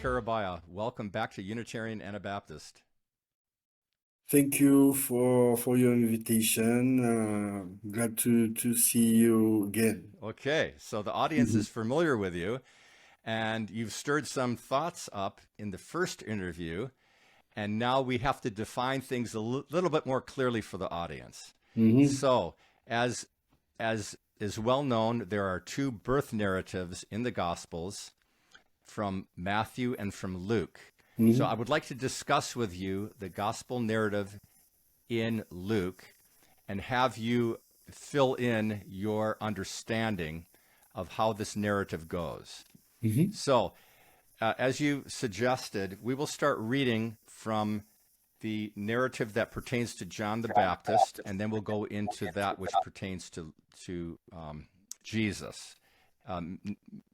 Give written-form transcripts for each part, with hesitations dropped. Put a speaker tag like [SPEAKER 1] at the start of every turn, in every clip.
[SPEAKER 1] Cherubyah, welcome back to Unitarian Anabaptist.
[SPEAKER 2] Thank you for your invitation. Glad to see you again.
[SPEAKER 1] Okay, so the audience is familiar with you, and you've stirred some thoughts up in the first interview, and now we have to define things a little bit more clearly for the audience.
[SPEAKER 2] Mhm.
[SPEAKER 1] So, as is well known, there are two birth narratives in the Gospels from Matthew and from Luke. So I
[SPEAKER 2] Mhm.
[SPEAKER 1] would like to discuss with you the gospel narrative in Luke and have you fill in your understanding of how this narrative goes.
[SPEAKER 2] Mhm.
[SPEAKER 1] So, as you suggested, we will start reading from the narrative that pertains to John the Baptist, and then we'll go into that which pertains to Jesus. Um,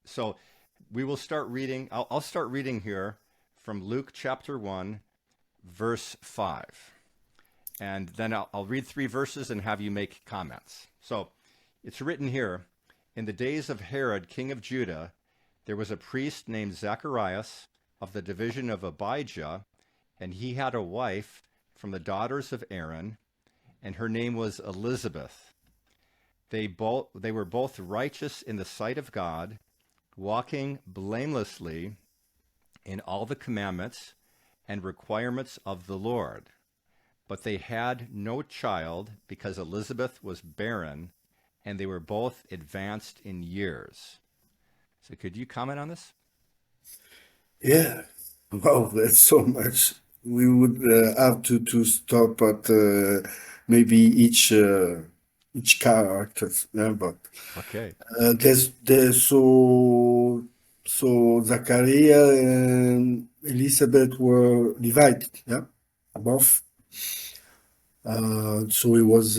[SPEAKER 1] so, we will start reading. I'll start reading here from Luke chapter 1, verse 5. And then I'll read 3 verses and have you make comments. So it's written here, in the days of Herod, king of Judah, there was a priest named Zacharias of the division of Abijah, and he had a wife from the daughters of Aaron, and her name was Elizabeth. They were both righteous in the sight of God, walking blamelessly in all the commandments and requirements of the Lord. But they had no child because Elizabeth was barren, and they were both advanced in years. So could you comment on this?
[SPEAKER 2] Yeah. Wow, that's so much. We would have to stop at maybe each character. Yeah, but
[SPEAKER 1] Okay.
[SPEAKER 2] there's so Zachariah and Elizabeth were divided. Yeah, both. So he was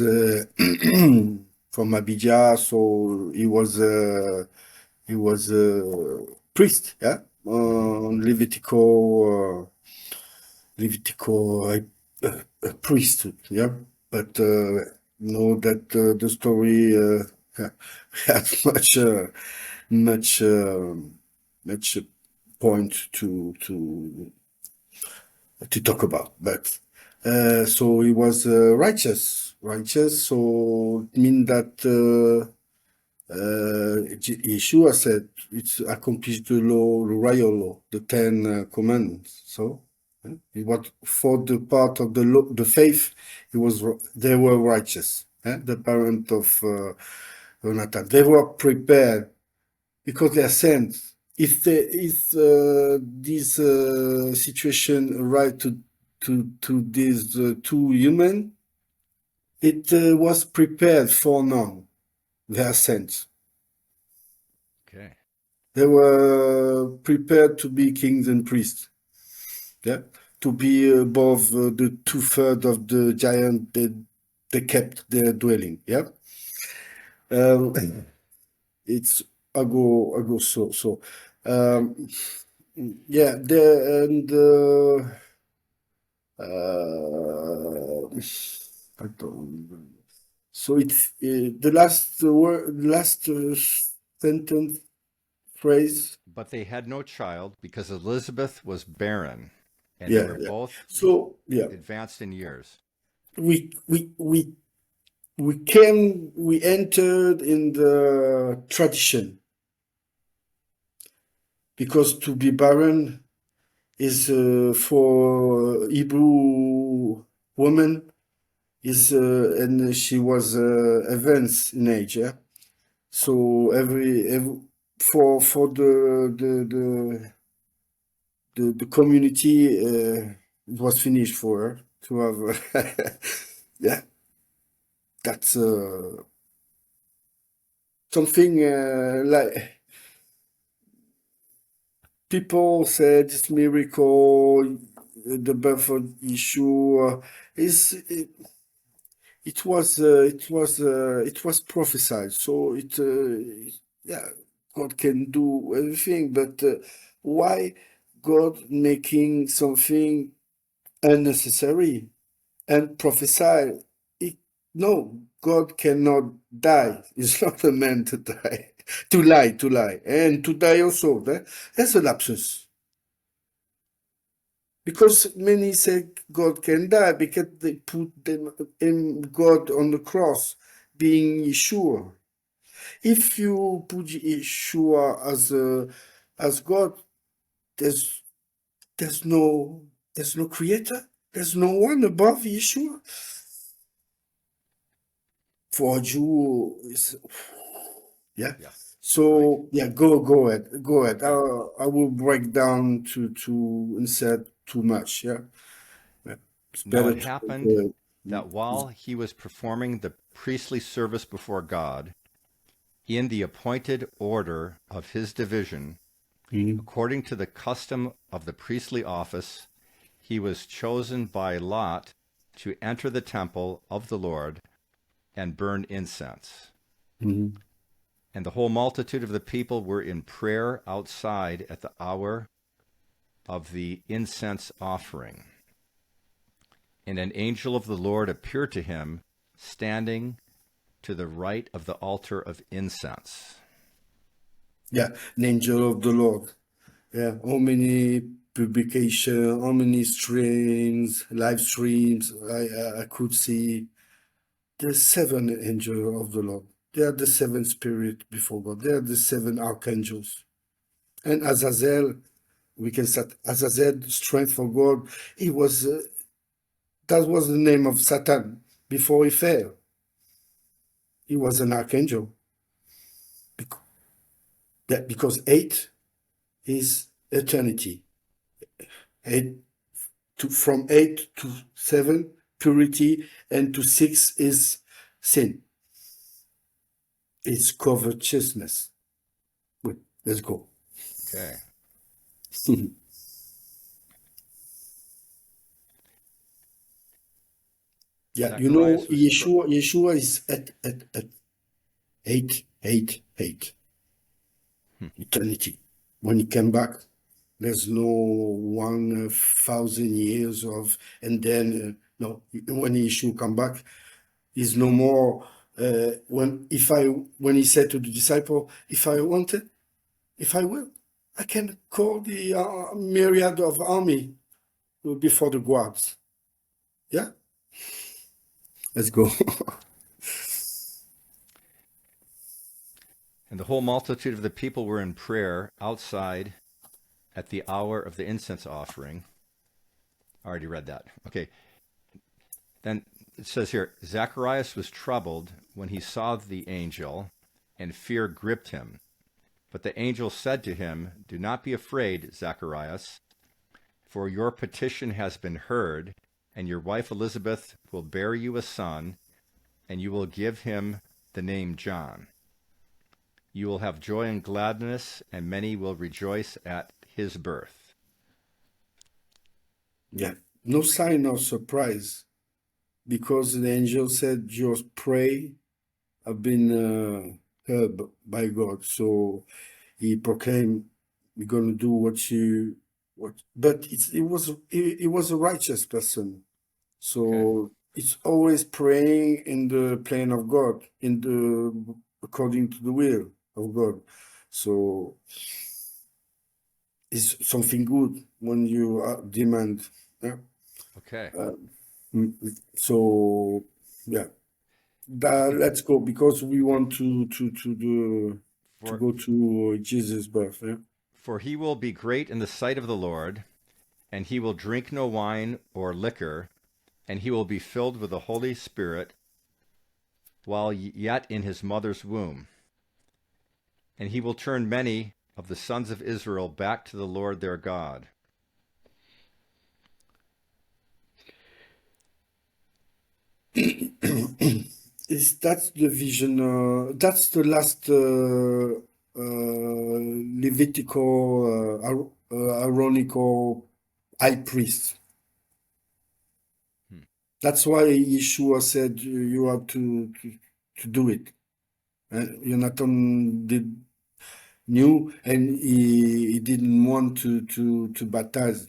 [SPEAKER 2] from Abijah, so he was a priest, yeah,
[SPEAKER 1] Mm-hmm.
[SPEAKER 2] Levitical priesthood, yeah. But know that the story has much much point to talk about. But so he was righteous. So it means that Yeshua said it's accomplished the law, the royal law, the Ten Commandments. So it was for the part of the law, the faith, they were righteous. The parent of Jonathan, they were prepared because they are saints. If this situation right to these two human, it was prepared for now. They are saints.
[SPEAKER 1] Okay.
[SPEAKER 2] They were prepared to be kings and priests. Yeah, to be above the 2/3 of the giant they kept their dwelling. Yeah, um, it's ago so. Um, yeah, there and I don't. So it's the last word, last sentence phrase.
[SPEAKER 1] But they had no child because Elizabeth was barren, and they
[SPEAKER 2] Yeah,
[SPEAKER 1] were
[SPEAKER 2] yeah.
[SPEAKER 1] both
[SPEAKER 2] So yeah,
[SPEAKER 1] advanced in years.
[SPEAKER 2] we we we we entered in the tradition because to be barren is for Hebrew woman is and she was advanced in age. Yeah? So every for the community it was finished for her to have yeah, that's something like people said it's miracle, the birth of Yeshua is it was prophesied. So yeah, God can do everything, but why God making something unnecessary and prophesy? It, no, God cannot die. He's not a man to die, to lie, and to die also. There's a lapsus. Because many say God can die because they put them in God on the cross, being Yeshua. If you put Yeshua as God, there's there's no creator. There's no one above Yeshua. For a Jew, yeah.
[SPEAKER 1] Yeah.
[SPEAKER 2] So yeah, go ahead.
[SPEAKER 1] Okay.
[SPEAKER 2] I will break down to insert too much. Yeah, yeah. It's
[SPEAKER 1] Now
[SPEAKER 2] better
[SPEAKER 1] it
[SPEAKER 2] to
[SPEAKER 1] happened
[SPEAKER 2] go
[SPEAKER 1] that while he was performing the priestly service before God, in the appointed order of his division,
[SPEAKER 2] ahead.
[SPEAKER 1] according to the custom of the priestly office, he was chosen by lot to enter the temple of the Lord and burn incense.
[SPEAKER 2] Mhm.
[SPEAKER 1] And the whole multitude of the people were in prayer outside at the hour of the incense offering. And an angel of the Lord appeared to him, standing to the right of the altar of incense.
[SPEAKER 2] Yeah, an angel of the Lord. Yeah, how many publication, how many streams, live streams I could see. The seven angels of the Lord. They are the seven spirit before God. They are the seven archangels. And Azazel, we can say Azazel, strength for God. He was that was the name of Satan before he fell. He was an archangel because eight is eternity. Eight from 8 to 7 purity, and to 6 is sin. It's covetousness. Good. Let's go.
[SPEAKER 1] Okay.
[SPEAKER 2] Yeah,
[SPEAKER 1] Zacharias was
[SPEAKER 2] Yeshua is at 8 eternity. When he came back, there's no 1,000 years of, and then no, when Yeshua come back, is no more. When he said to the disciple, if I wanted, if I will, I can call the myriad of army before the guards. Yeah, let's go.
[SPEAKER 1] And the whole multitude of the people were in prayer outside at the hour of the incense offering. I already read that. Okay. Then it says here, Zacharias was troubled when he saw the angel, and fear gripped him. But the angel said to him, Do not be afraid, Zacharias, for your petition has been heard, and your wife Elizabeth will bear you a son, and you will give him the name John. You will have joy and gladness, and many will rejoice at his birth.
[SPEAKER 2] Yeah, no sign of surprise because the angel said, your prayer have been heard by God. So he proclaimed, "We're going to do what." But it was a righteous person.
[SPEAKER 1] Okay.
[SPEAKER 2] So it's always praying in the plan of God, according to the will of God. So it's something good when you demand. Yeah.
[SPEAKER 1] Okay.
[SPEAKER 2] Mm, So yeah,
[SPEAKER 1] Okay.
[SPEAKER 2] let's go because we want to
[SPEAKER 1] For
[SPEAKER 2] go to Jesus' birth. Yeah.
[SPEAKER 1] for he will be great in the sight of the Lord, and he will drink no wine or liquor, and he will be filled with the Holy Spirit while yet in his mother's womb. And he will turn many of the sons of Israel back to the Lord their God.
[SPEAKER 2] That's the vision. That's the last Levitical, Aaronical high priest.
[SPEAKER 1] Hmm.
[SPEAKER 2] That's why Yeshua said you have to do it. Jonathan did knew, and he didn't want to baptize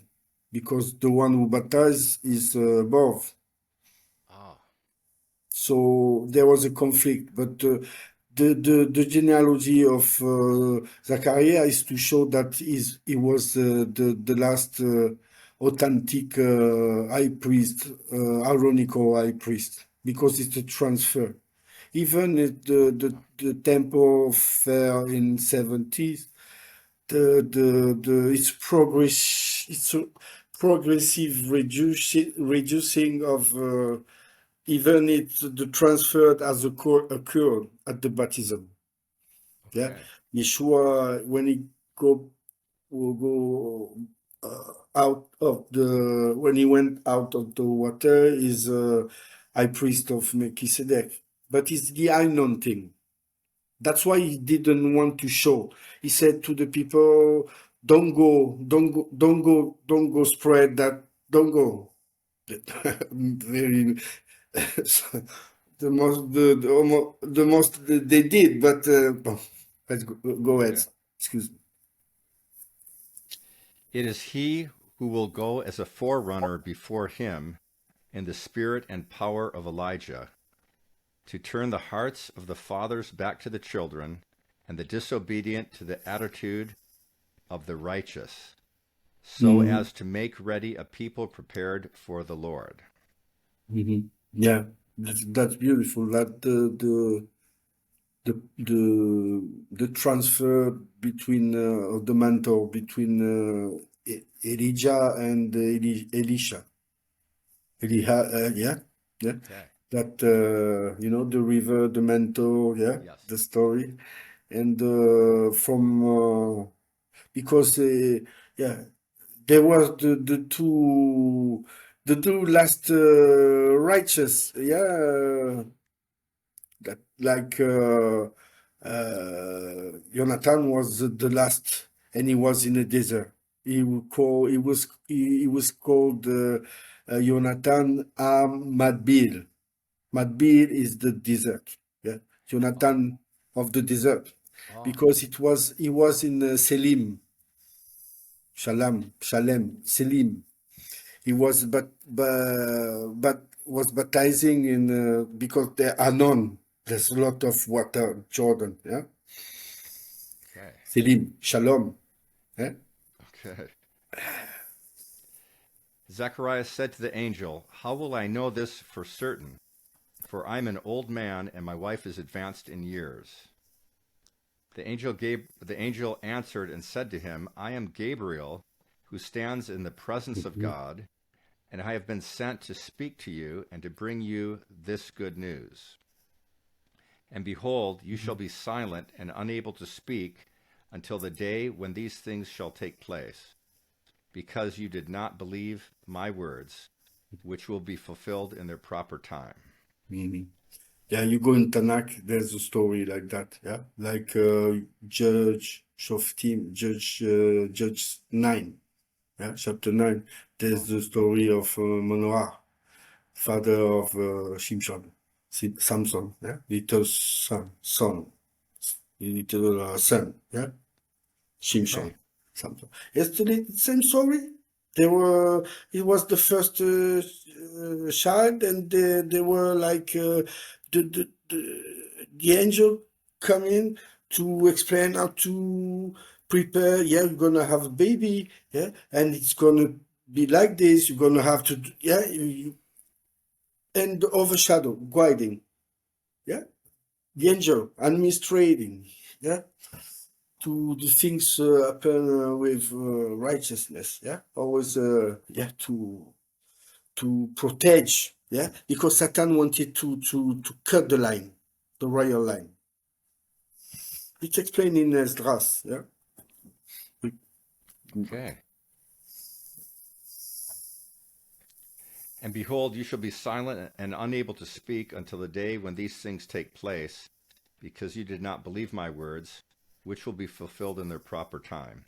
[SPEAKER 2] because the one who baptized is above.
[SPEAKER 1] Oh,
[SPEAKER 2] So there was a conflict, but the genealogy of Zachariah is to show that he was the last authentic high priest, Aaronical high priest, because it's a transfer. Even if the temple fell in 70s, it's it's a progressive reducing of even if the transfer has occurred at the baptism. Yeah,
[SPEAKER 1] Okay.
[SPEAKER 2] Yeshua, when he will go out of the when he went out of the water, is high priest of Melchizedek, but it's the anointing. That's why he didn't want to show. He said to the people, "Don't go, don't go, don't go, don't go spread that. Don't go." Very the most they did, but let's go ahead.
[SPEAKER 1] Okay.
[SPEAKER 2] Excuse me.
[SPEAKER 1] It is he who will go as a forerunner before him in the spirit and power of Elijah, to turn the hearts of the fathers back to the children, and the disobedient to the attitude of the righteous, so
[SPEAKER 2] Mhm,
[SPEAKER 1] as to make ready a people prepared for the Lord.
[SPEAKER 2] mhm. Yeah, that's beautiful. That the transfer between of the mantle between Elijah and Elisha. Yeah, yeah.
[SPEAKER 1] Okay.
[SPEAKER 2] That the river, the mantle, yeah,
[SPEAKER 1] Yes.
[SPEAKER 2] the story, and because yeah, there was the two last righteous, yeah, that like Jonathan was the last, and he was in the desert. He was called Jonathan Madbil. Madbil is the desert. Yeah,
[SPEAKER 1] Oh.
[SPEAKER 2] Jonathan of the desert,
[SPEAKER 1] Oh.
[SPEAKER 2] because he was in Selim. He was but was baptizing in because there are none. There's a lot of water, Jordan. Yeah,
[SPEAKER 1] Okay.
[SPEAKER 2] Selim, Shalom. Yeah.
[SPEAKER 1] Okay. Zacharias said to the angel, "How will I know this for certain? For I'm an old man, and my wife is advanced in years." The angel answered and said to him, "I am Gabriel, who stands in the presence of
[SPEAKER 2] Mhm.
[SPEAKER 1] God, and I have been sent to speak to you and to bring you this good news. And behold, you shall be silent and unable to speak until the day when these things shall take place, because you did not believe my words, which will be fulfilled in their proper time."
[SPEAKER 2] Mhm. Yeah, you go in Tanakh, there's a story like that. Yeah, like Judge Shoftim, Judge 9. Yeah, chapter 9. There's
[SPEAKER 1] Oh,
[SPEAKER 2] the story of Manoah, father of Shimshon, Samson. Yeah, little little son. Yeah,
[SPEAKER 1] okay.
[SPEAKER 2] Shimshon, Samson. Yesterday, same story. They were. It was the first child, and they were like the angel come in to explain how to prepare. Yeah, you're gonna have a baby. Yeah, and it's gonna be like this. You're gonna have to. Yeah, and the overshadow, guiding. Yeah, the angel administrating. Yeah, to the things happen with righteousness. Yeah, always. Yeah, to protect. Yeah, because Satan wanted to cut the line, the royal line. It's explained in Esdras. Yeah.
[SPEAKER 1] Okay. "And behold, you shall be silent and unable to speak until the day when these things take place, because you did not believe my words, which will be fulfilled in their proper time."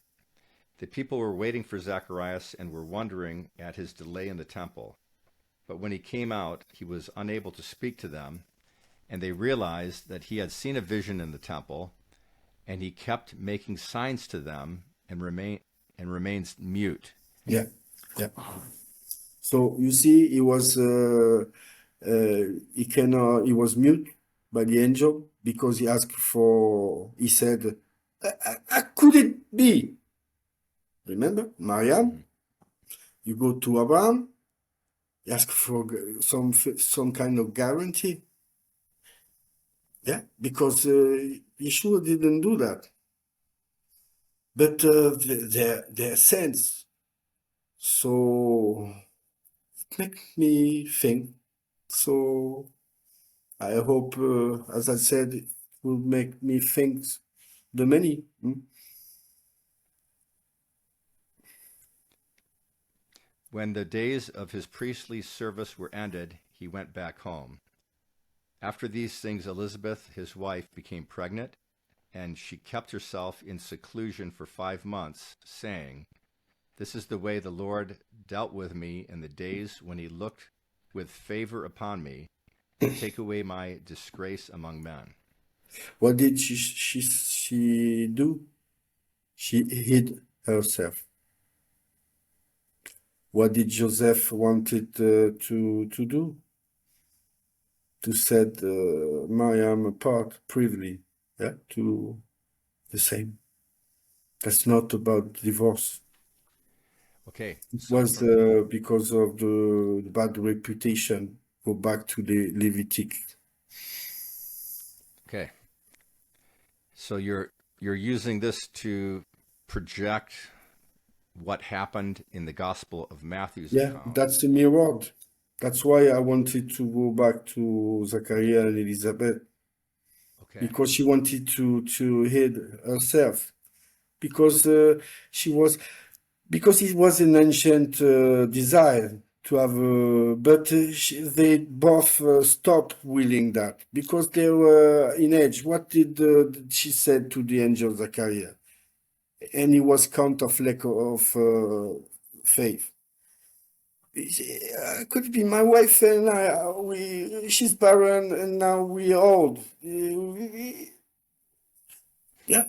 [SPEAKER 1] The people were waiting for Zacharias and were wondering at his delay in the temple. But when he came out, he was unable to speak to them, and they realized that he had seen a vision in the temple, and he kept making signs to them and remains mute.
[SPEAKER 2] Yeah. Yeah. So you see, he was mute by the angel because he asked for. He said, "How could it be?" Remember, Mariam.
[SPEAKER 1] Mhm.
[SPEAKER 2] You go to Abraham, you ask for some kind of guarantee. Yeah, because Yeshua didn't do that. But their sense. So it makes me think. So I hope, as I said, it will make me think the many.
[SPEAKER 1] When the days of his priestly service were ended, he went back home. After these things, Elizabeth, his wife, became pregnant, and she kept herself in seclusion for 5 months, saying, "This is the way the Lord dealt with me in the days when he looked with favor upon me, to take away my disgrace among men."
[SPEAKER 2] What did she do? She hid herself. What did Joseph wanted to do? To set Mariam apart privily, yeah, to the same. That's not about divorce.
[SPEAKER 1] Okay,
[SPEAKER 2] It
[SPEAKER 1] so
[SPEAKER 2] was because of the bad reputation. Go back to the Levitic.
[SPEAKER 1] okay, so you're using this to project what happened in the Gospel of Matthew's
[SPEAKER 2] Yeah,
[SPEAKER 1] account.
[SPEAKER 2] that's the mirror. That's why I wanted to go back to Zachariah and Elizabeth,
[SPEAKER 1] Okay,
[SPEAKER 2] because she wanted to hide herself, because she was, because it was an ancient desire to have, but they both stopped willing that because they were in age. What did she said to the angel Zachariah? And he was count of lack of faith. Could be my wife and I. She's barren and now we old. Yeah,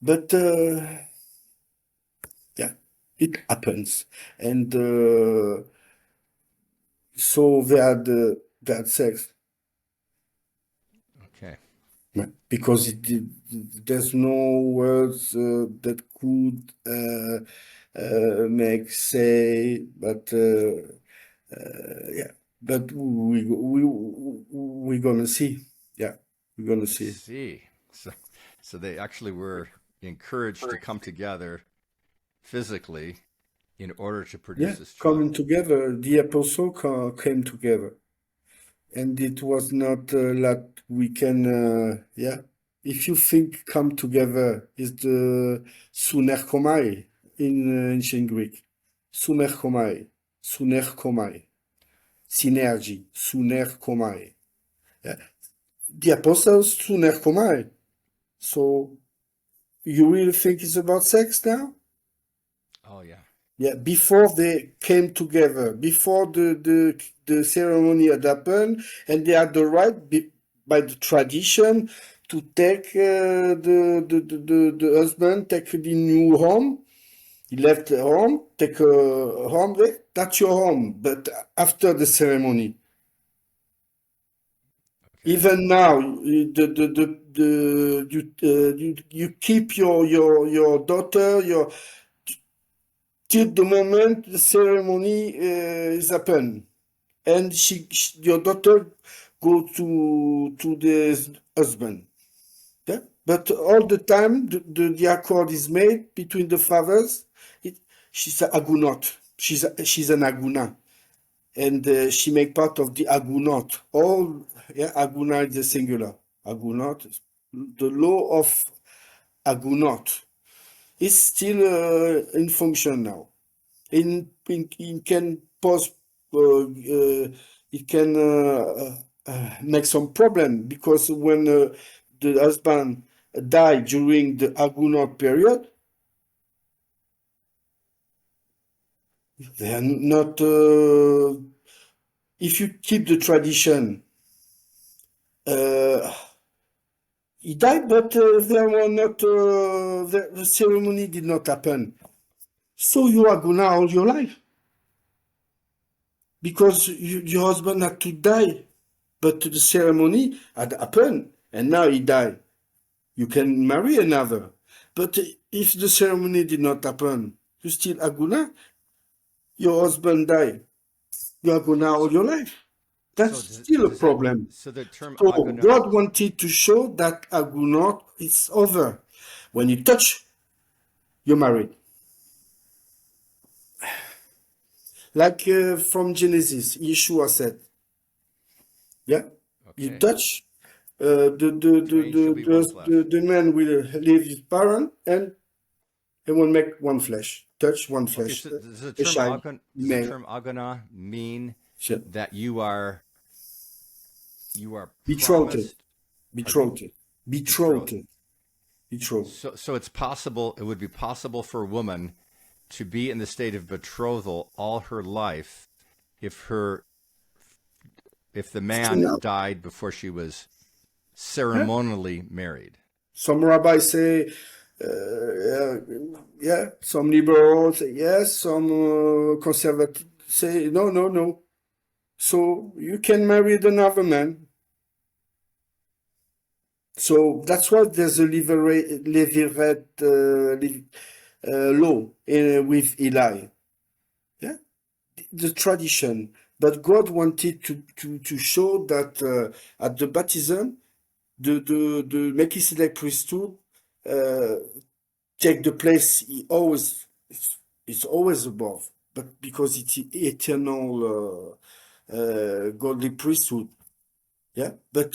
[SPEAKER 2] but yeah, it happens, and so they had sex.
[SPEAKER 1] okay,
[SPEAKER 2] Yeah, because there's no words that could make say, but yeah, but we're gonna see. Yeah, we're gonna
[SPEAKER 1] I
[SPEAKER 2] see.
[SPEAKER 1] see. So they actually were encouraged to come together physically in order to produce
[SPEAKER 2] Yeah,
[SPEAKER 1] this
[SPEAKER 2] coming
[SPEAKER 1] child.
[SPEAKER 2] together, the apostle came together, and it was not that we can. Yeah, if you think come together is the sunerkomai in ancient Greek, sunerkomai, sunerkomai, synergy, sunerkomai. Yeah. The apostles sunerkomai. So you really think it's about sex now?
[SPEAKER 1] Oh yeah.
[SPEAKER 2] Yeah, before they came together, before the ceremony had happened, and they had the right by the tradition to take the husband, take the new home. He left the home, take a home there. That's your home. But after the ceremony,
[SPEAKER 1] Okay.
[SPEAKER 2] even now, you keep your daughter till the moment the ceremony is happen, and your daughter go to the husband. Yeah? But all the time the accord is made between the fathers. It, she's a agunot. She's an aguna, and she make part of the agunot. All, yeah, aguna is the singular. Agunot, the law of agunot is still in function now. It can pose, it can make some problem, because when the husband died during the Agunot period, they are not. If you keep the tradition, uh, he died, but there were not. The ceremony did not happen. So you are gonna all your life, because your husband had to die, but the ceremony had happened, and now he died. You can marry another. But if the ceremony did not happen, you still aguna, your husband died, you are gonna all your life. That's
[SPEAKER 1] So
[SPEAKER 2] still a
[SPEAKER 1] does that,
[SPEAKER 2] problem.
[SPEAKER 1] so the term
[SPEAKER 2] So
[SPEAKER 1] agona,
[SPEAKER 2] God wanted to show that agunot is over. When you touch, you're married. Like from Genesis, Yeshua said, yeah, you
[SPEAKER 1] okay,
[SPEAKER 2] touch,
[SPEAKER 1] twain shall be one flesh.
[SPEAKER 2] the man will leave his parent and they will make one flesh. Touch one
[SPEAKER 1] Okay,
[SPEAKER 2] flesh.
[SPEAKER 1] so
[SPEAKER 2] A child,
[SPEAKER 1] does the
[SPEAKER 2] male.
[SPEAKER 1] term agona mean
[SPEAKER 2] Sure.
[SPEAKER 1] that you are
[SPEAKER 2] Betrothed.
[SPEAKER 1] promised, pardon me,
[SPEAKER 2] Betrothed.
[SPEAKER 1] betrothed?
[SPEAKER 2] Betrothed. Betrothed.
[SPEAKER 1] So it's possible, it would be possible for a woman to be in the state of betrothal all her life if if the
[SPEAKER 2] See
[SPEAKER 1] man
[SPEAKER 2] now.
[SPEAKER 1] died before she was
[SPEAKER 2] Yeah.
[SPEAKER 1] ceremonially married.
[SPEAKER 2] Some rabbis say, yeah. Some liberals say yes. Some conservatives say no, no, no. So you can marry another man. So that's why there's a levirate law with Eli. Yeah, the tradition. But God wanted to show that at the baptism, the Melchizedek priesthood uh, take the place he always it's always above, but because it's eternal godly priesthood. Yeah, but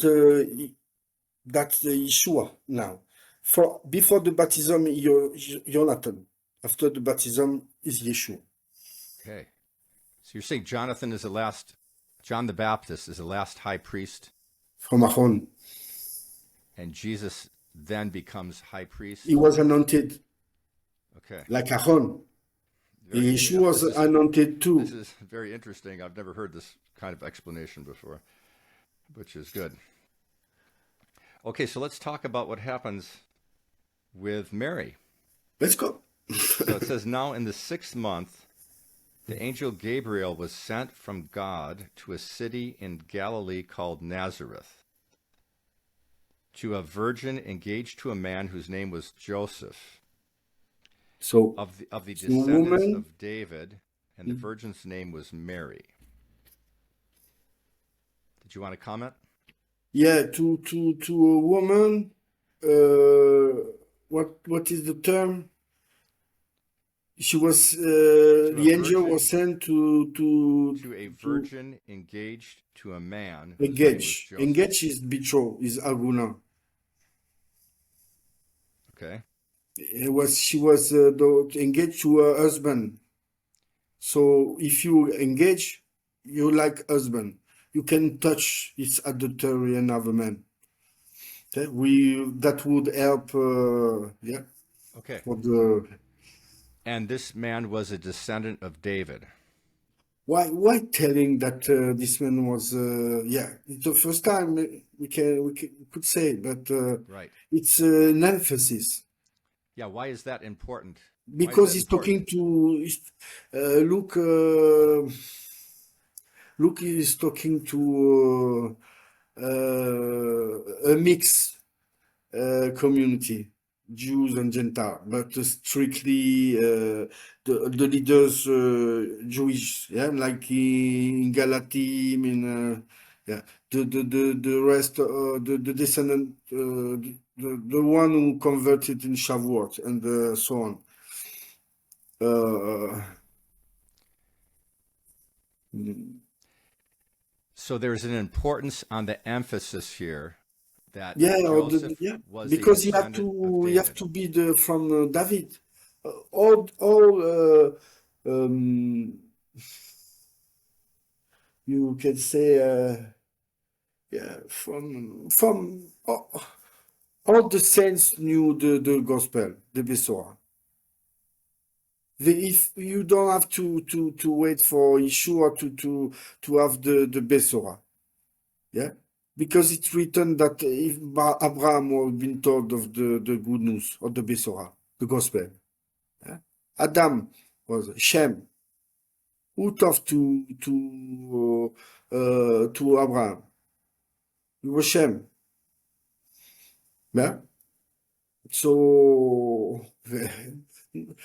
[SPEAKER 2] that's the Yeshua now. For before the baptism, Jonathan. After the baptism is Yeshua
[SPEAKER 1] Okay. So you're saying John the Baptist is the last high priest,
[SPEAKER 2] from Aaron.
[SPEAKER 1] and Jesus then becomes high
[SPEAKER 2] He
[SPEAKER 1] priest?
[SPEAKER 2] was anointed
[SPEAKER 1] Okay.
[SPEAKER 2] like Aaron. Yeshua was anointed
[SPEAKER 1] This
[SPEAKER 2] too.
[SPEAKER 1] is very interesting. I've never heard this kind of explanation before, which is good. Okay, so let's talk about what happens with Mary.
[SPEAKER 2] Let's go.
[SPEAKER 1] So it says, now in the 6th month, the angel Gabriel was sent from God to a city in Galilee called Nazareth, to a virgin engaged to a man whose name was Joseph,
[SPEAKER 2] So,
[SPEAKER 1] of the
[SPEAKER 2] to a
[SPEAKER 1] descendants
[SPEAKER 2] woman,
[SPEAKER 1] of David, and the virgin's name was Mary. Did you want to comment?
[SPEAKER 2] yeah, to a woman, what is the term? She was
[SPEAKER 1] To a
[SPEAKER 2] the angel was
[SPEAKER 1] virgin,
[SPEAKER 2] sent
[SPEAKER 1] to a
[SPEAKER 2] to
[SPEAKER 1] virgin engaged to a man whose name was
[SPEAKER 2] engage.
[SPEAKER 1] Joseph.
[SPEAKER 2] Engage is betrothed, is aguna.
[SPEAKER 1] Okay.
[SPEAKER 2] She was engaged to her husband. So if you engage, you like husband. You can touch its adultery another man. That would help. Yeah,
[SPEAKER 1] Okay.
[SPEAKER 2] for the
[SPEAKER 1] And this man was a descendant of David.
[SPEAKER 2] why telling that this man was yeah, it's the first time we could say, but
[SPEAKER 1] Right.
[SPEAKER 2] it's an emphasis
[SPEAKER 1] Yeah, why is that important? Why is
[SPEAKER 2] because
[SPEAKER 1] that
[SPEAKER 2] he's
[SPEAKER 1] important?
[SPEAKER 2] talking to Luke. Luke is talking to a mix community, Jews and Gentile, but strictly the leaders Jewish, yeah, like in Galatim, in yeah, the rest, the descendant, the one who converted in Shavuot and so on. Uh,
[SPEAKER 1] So there's an importance on the emphasis here that
[SPEAKER 2] yeah,
[SPEAKER 1] Joseph
[SPEAKER 2] yeah,
[SPEAKER 1] was a
[SPEAKER 2] because
[SPEAKER 1] descendant of
[SPEAKER 2] you have
[SPEAKER 1] David.
[SPEAKER 2] to be the from David. All you can say yeah, from all the saints knew the gospel, the Besorah. If you don't have to wait for Yeshua to have the Besorah, yeah, because it's written that if Abraham was been told of the good news of the Besorah, the gospel, yeah? Adam was Shem, who talked to Abraham. It was Shem, yeah. So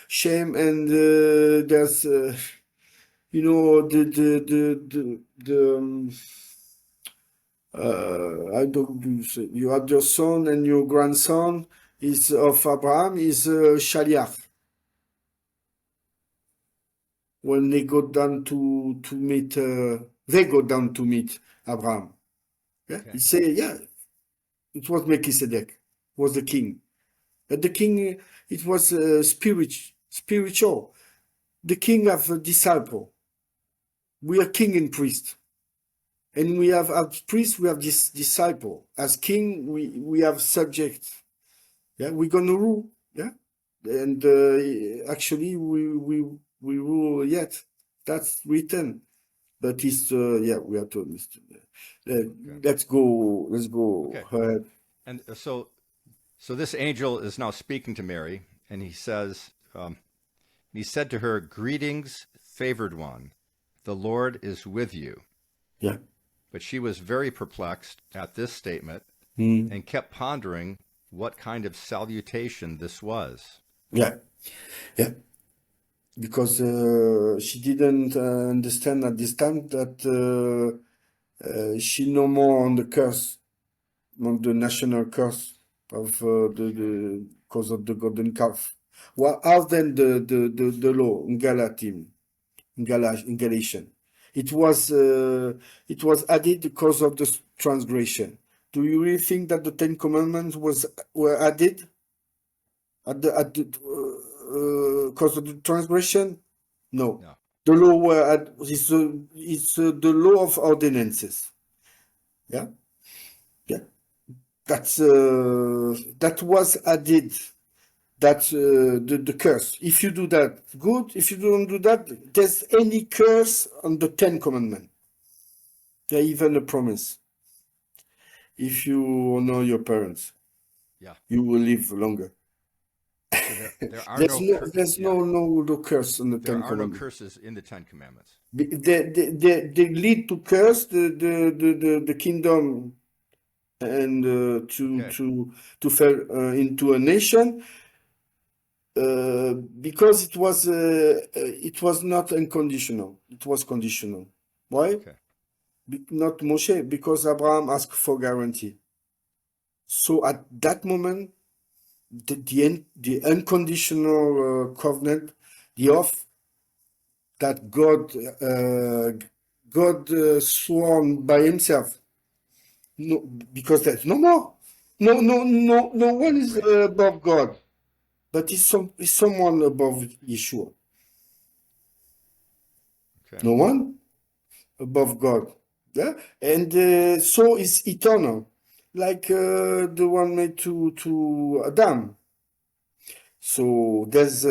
[SPEAKER 2] shame and there's you know, I don't do say, you had your son and your grandson is of Abraham is Shaliach. When they go down to meet, they go down to meet Abraham. Yeah,
[SPEAKER 1] Okay.
[SPEAKER 2] he say, yeah, it was Melchizedek, was the king. But the king, it was spiritual. The king have a disciple. We are king and priest. And we have, as priest, we have this disciple. As king, we have subject. Yeah, we're gonna rule. Yeah. And actually, we rule yet. That's written. But it's, yeah, we have to understand.
[SPEAKER 1] Okay.
[SPEAKER 2] Let's go
[SPEAKER 1] Okay.
[SPEAKER 2] ahead.
[SPEAKER 1] And so this angel is now speaking to Mary, and he says, he said to her, "Greetings, favored one, the Lord is with you."
[SPEAKER 2] Yeah.
[SPEAKER 1] But she was very perplexed at this statement
[SPEAKER 2] Mm.
[SPEAKER 1] and kept pondering what kind of salutation this was.
[SPEAKER 2] Yeah. Yeah. Because she didn't understand at this time that she no more on the curse, on the national curse of the cause of the golden calf. Well, how then the law in in Galatian, it was added because of the transgression. Do you really think that the Ten Commandments were added at the cause of the transgression? No.
[SPEAKER 1] No.
[SPEAKER 2] The law it's the law of ordinances. Yeah, yeah. That was added. That's the curse. If you do that, good. If you don't do that, there's any curse on the Ten Commandments. There even a promise. If you honor your parents,
[SPEAKER 1] Yeah.
[SPEAKER 2] you will live longer.
[SPEAKER 1] So there are no yeah.
[SPEAKER 2] No curse on the
[SPEAKER 1] There
[SPEAKER 2] Ten
[SPEAKER 1] are no
[SPEAKER 2] Commandments.
[SPEAKER 1] curses in the Ten Commandments.
[SPEAKER 2] They lead to curse the kingdom and
[SPEAKER 1] Okay.
[SPEAKER 2] to fall into a nation because it was not unconditional. It was conditional. Why?
[SPEAKER 1] Okay.
[SPEAKER 2] Not Moshe, because Abraham asked for guarantee. So at that moment, the unconditional covenant, the oath that God sworn by Himself. No, because there's no more. No one is
[SPEAKER 1] Right.
[SPEAKER 2] above God, but is someone above Yeshua.
[SPEAKER 1] Okay.
[SPEAKER 2] No one above God. Yeah, and so is eternal, like the one made to Adam. So there's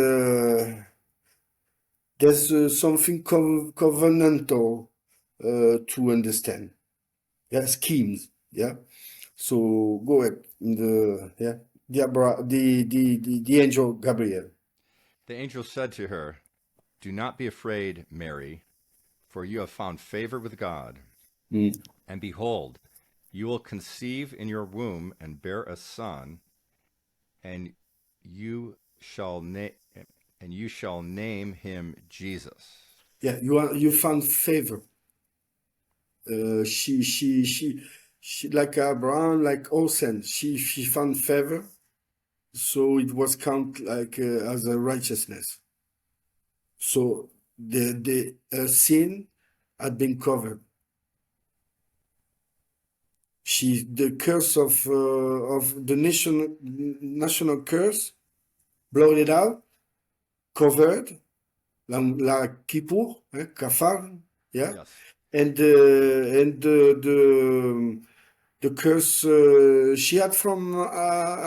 [SPEAKER 2] something covenantal to understand. Yeah, schemes. Yeah. So go ahead. Yeah, the angel Gabriel.
[SPEAKER 1] The angel said to her, "Do not be afraid, Mary, for you have found favor with God.
[SPEAKER 2] Mm.
[SPEAKER 1] And behold, you will conceive in your womb and bear a son, and you shall name him Jesus."
[SPEAKER 2] Yeah, you found favor. She like Abraham, like Olsen. She found favor, so it was count like as a righteousness. So the sin had been covered. The curse of the national curse, blotted out, covered, like Kippur, kafar, yeah,
[SPEAKER 1] Yes.
[SPEAKER 2] and the curse she had from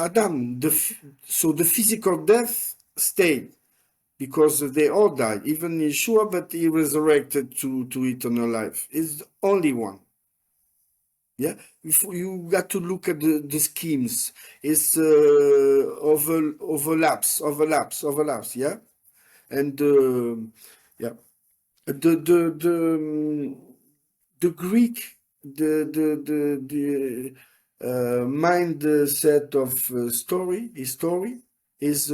[SPEAKER 2] Adam. So the physical death stayed because they all died, even Yeshua, but he resurrected to eternal life. Is the only one. Yeah, if you got to look at the schemes. It's overlaps. Yeah, and yeah, the Greek, the mindset of story is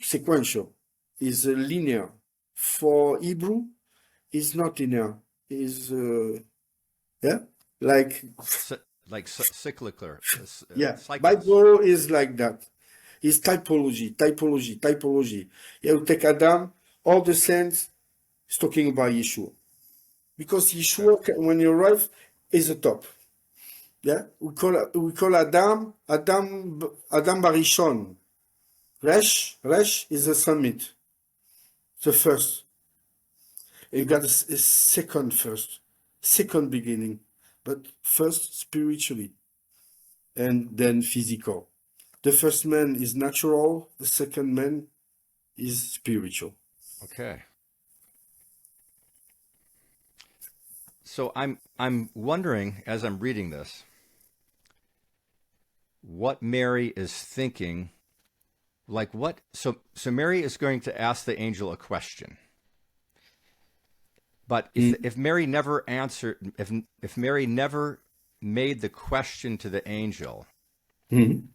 [SPEAKER 2] sequential, is linear. for Hebrew is not linear. Is yeah, like
[SPEAKER 1] Like cyclical,
[SPEAKER 2] yeah.
[SPEAKER 1] cycles.
[SPEAKER 2] Bible is like that. It's typology, typology, typology. You take Adam, all the saints is talking about Yeshua. Because
[SPEAKER 1] Okay.
[SPEAKER 2] Yeshua, when you arrive, is the top. Yeah, we call Adam Barishon. Resh is the summit, the first. You got a second first, second beginning, but first spiritually, and then physical. The first man is natural. The second man is spiritual.
[SPEAKER 1] Okay. So I'm wondering as I'm reading this, what Mary is thinking. Like what? So Mary is going to ask the angel a question. But if Mary never answered, if Mary never made the question to the angel,
[SPEAKER 2] Mhm.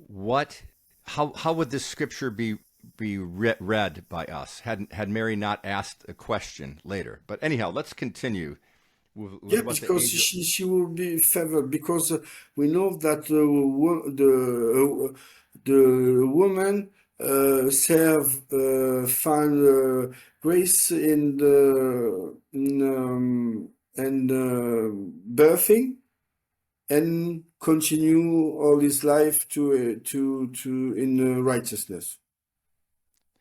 [SPEAKER 1] what? How would this scripture be read by us? Had Mary not asked a question later? But anyhow, let's continue with
[SPEAKER 2] Yeah,
[SPEAKER 1] what the
[SPEAKER 2] because
[SPEAKER 1] angel.
[SPEAKER 2] she will be favored because we know that the woman serve find grace in the and birthing and continue all his life to in righteousness.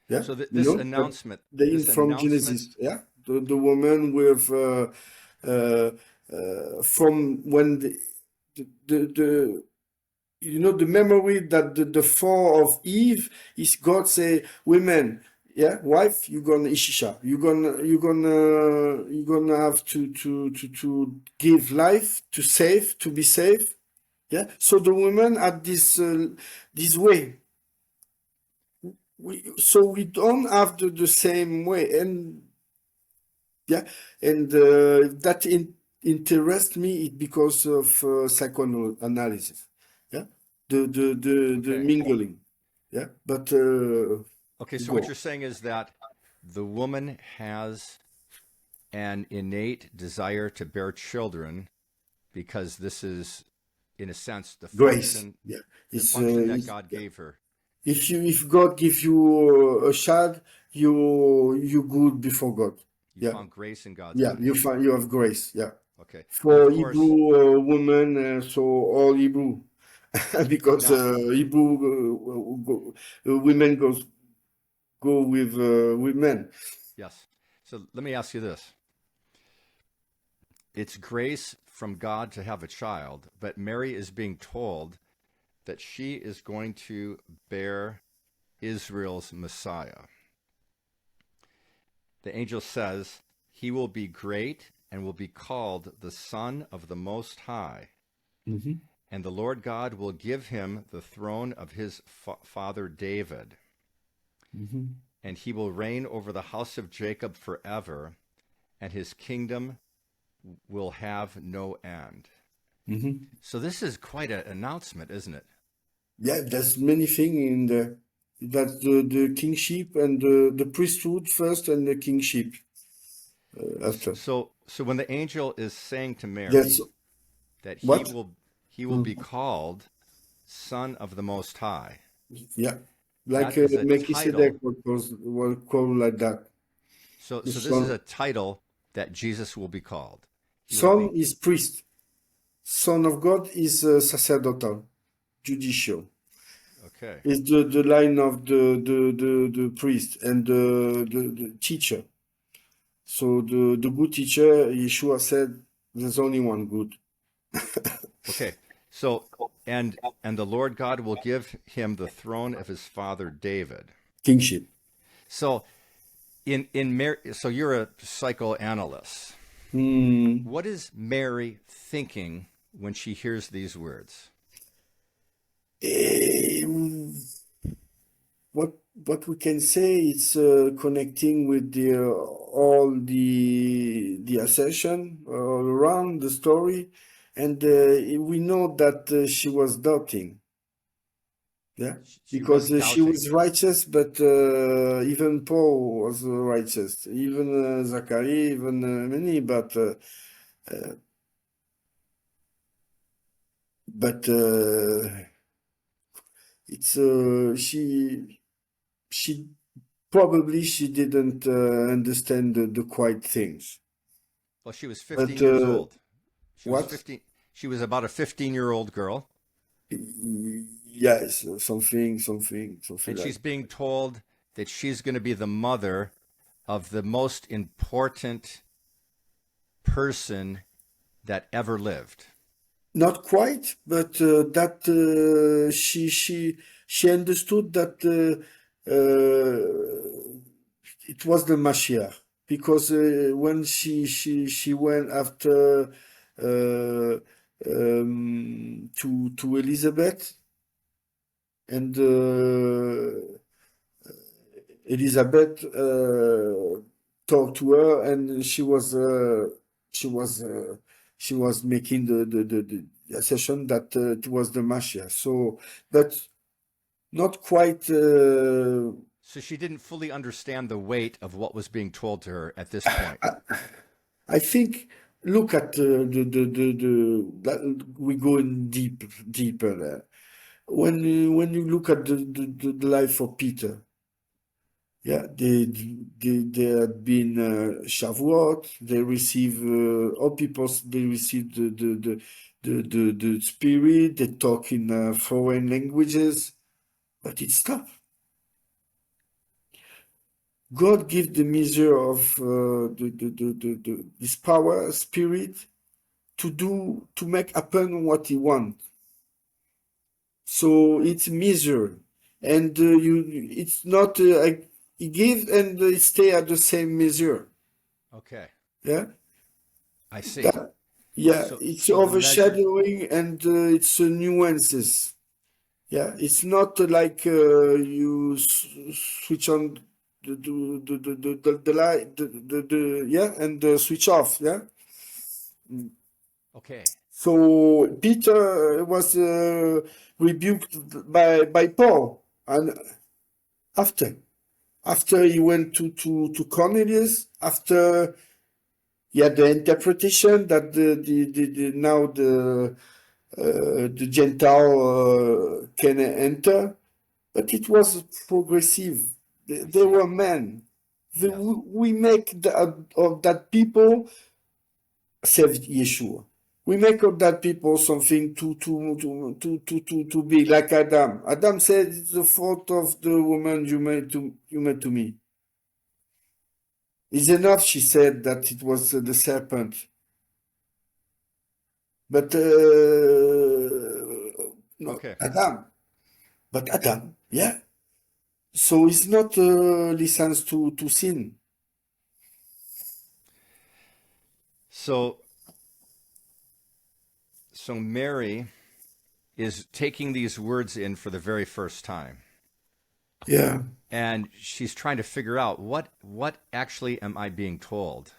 [SPEAKER 2] Yeah,
[SPEAKER 1] So
[SPEAKER 2] you
[SPEAKER 1] this
[SPEAKER 2] know, but
[SPEAKER 1] announcement,
[SPEAKER 2] they
[SPEAKER 1] this
[SPEAKER 2] from
[SPEAKER 1] announcement.
[SPEAKER 2] Genesis. Yeah, the woman with uh, from when the you know the memory that the fall of Eve is God say women. Yeah, wife, you're gonna Ishisha. You're gonna have to give life to save to be saved. Yeah. So the women had this way. We don't have the same way, and yeah, and that interests me because of psychoanalysis. Yeah, the
[SPEAKER 1] Okay.
[SPEAKER 2] mingling. Yeah, but
[SPEAKER 1] Okay. So what
[SPEAKER 2] go
[SPEAKER 1] you're saying is that the woman has an innate desire to bear children because this is, in a sense,
[SPEAKER 2] grace. Yeah,
[SPEAKER 1] the
[SPEAKER 2] it's,
[SPEAKER 1] function that
[SPEAKER 2] it's
[SPEAKER 1] God
[SPEAKER 2] yeah.
[SPEAKER 1] gave her.
[SPEAKER 2] If God gives you a child, you good before God.
[SPEAKER 1] You
[SPEAKER 2] Yeah,
[SPEAKER 1] found grace in God's
[SPEAKER 2] yeah,
[SPEAKER 1] eyes.
[SPEAKER 2] you have grace. Yeah.
[SPEAKER 1] Okay. And of
[SPEAKER 2] For
[SPEAKER 1] course,
[SPEAKER 2] Hebrew women, so all Hebrew, because
[SPEAKER 1] now,
[SPEAKER 2] Hebrew women go with men.
[SPEAKER 1] yes. So let me ask you this. It's grace from God to have a child, but Mary is being told that she is going to bear Israel's Messiah. The angel says, he will be great and will be called the Son of the Most High.
[SPEAKER 2] Mhm,
[SPEAKER 1] And the Lord God will give him the throne of his father David,
[SPEAKER 2] mhm,
[SPEAKER 1] and he will reign over the house of Jacob forever, and his kingdom will have no end.
[SPEAKER 2] mhm.
[SPEAKER 1] So this is quite an announcement, isn't it?
[SPEAKER 2] Yeah, there's many things in there. That's the kingship and the priesthood first, and the kingship after.
[SPEAKER 1] So when the angel is saying to
[SPEAKER 2] That's
[SPEAKER 1] Mary that
[SPEAKER 2] what.
[SPEAKER 1] he will be
[SPEAKER 2] Mm.
[SPEAKER 1] called Son of the Most High,
[SPEAKER 2] Yeah, like
[SPEAKER 1] that is a
[SPEAKER 2] Melchizedek
[SPEAKER 1] title.
[SPEAKER 2] was called like that. The
[SPEAKER 1] So this is
[SPEAKER 2] son,
[SPEAKER 1] a title that Jesus will be called. He will
[SPEAKER 2] son
[SPEAKER 1] be
[SPEAKER 2] is priest. Son of God is sacerdotal, judicial.
[SPEAKER 1] okay.
[SPEAKER 2] Is the line of the priest and the teacher. So the good teacher, Yeshua said, there's only one good
[SPEAKER 1] Okay. So and the Lord God will give him the throne of his father David.
[SPEAKER 2] kingship.
[SPEAKER 1] So in Mary, so you're a psychoanalyst.
[SPEAKER 2] Hmm.
[SPEAKER 1] What is Mary thinking when she hears these words?
[SPEAKER 2] Um, what we can say it's connecting with the all the assertion all around the story, and we know that she was doubting. Yeah,
[SPEAKER 1] She was
[SPEAKER 2] because she
[SPEAKER 1] doubting.
[SPEAKER 2] was righteous, but even Paul was righteous, even Zachary, even many, but it's she probably she didn't understand the quite things,
[SPEAKER 1] Well, she was
[SPEAKER 2] but
[SPEAKER 1] 15 years old. She was
[SPEAKER 2] what?
[SPEAKER 1] 15. She was about a 15-year-old girl,
[SPEAKER 2] Yes, something
[SPEAKER 1] and she's
[SPEAKER 2] like
[SPEAKER 1] being told that she's going to be the mother of the most important person that ever lived.
[SPEAKER 2] not quite, but that she understood that it was the Mashiach because when she went after to Elizabeth and Elizabeth talked to her, and she was she was making the assertion that it was the Mashiach. So, but not quite.
[SPEAKER 1] So she didn't fully understand the weight of what was being told to her at this point.
[SPEAKER 2] I think. Look at that we go in deeper there. When you look at the life of Peter. Yeah, they had been Shavuot. They receive all people. They receive the spirit. They talk in foreign languages, but it stopped. God give the measure of this power, spirit, to make happen what He want. So it's measure, and it's not He give and it stay at the same measure.
[SPEAKER 1] Okay,
[SPEAKER 2] Yeah.
[SPEAKER 1] I see.
[SPEAKER 2] That, yeah,
[SPEAKER 1] So,
[SPEAKER 2] it's
[SPEAKER 1] so the measure.
[SPEAKER 2] overshadowing and it's nuances. Yeah, it's not like you switch on the light, yeah, and switch off. Yeah.
[SPEAKER 1] Okay,
[SPEAKER 2] So Peter was rebuked by Paul, and after after he went to Cornelius, after he had the interpretation that now the Gentile can enter, but it was progressive.
[SPEAKER 1] I
[SPEAKER 2] They
[SPEAKER 1] see.
[SPEAKER 2] were men.
[SPEAKER 1] Yes.
[SPEAKER 2] We make of that people saved Yeshua. We make of that people something to be like Adam. Adam said, "It's the fault of the woman you made to me." It's enough, she said, that it was the serpent. But no,
[SPEAKER 1] Okay.
[SPEAKER 2] Adam. But Adam, yeah. So it's not license to sin.
[SPEAKER 1] So, so Mary is taking these words in for the very first time,
[SPEAKER 2] Yeah,
[SPEAKER 1] and she's trying to figure out what actually am I being told.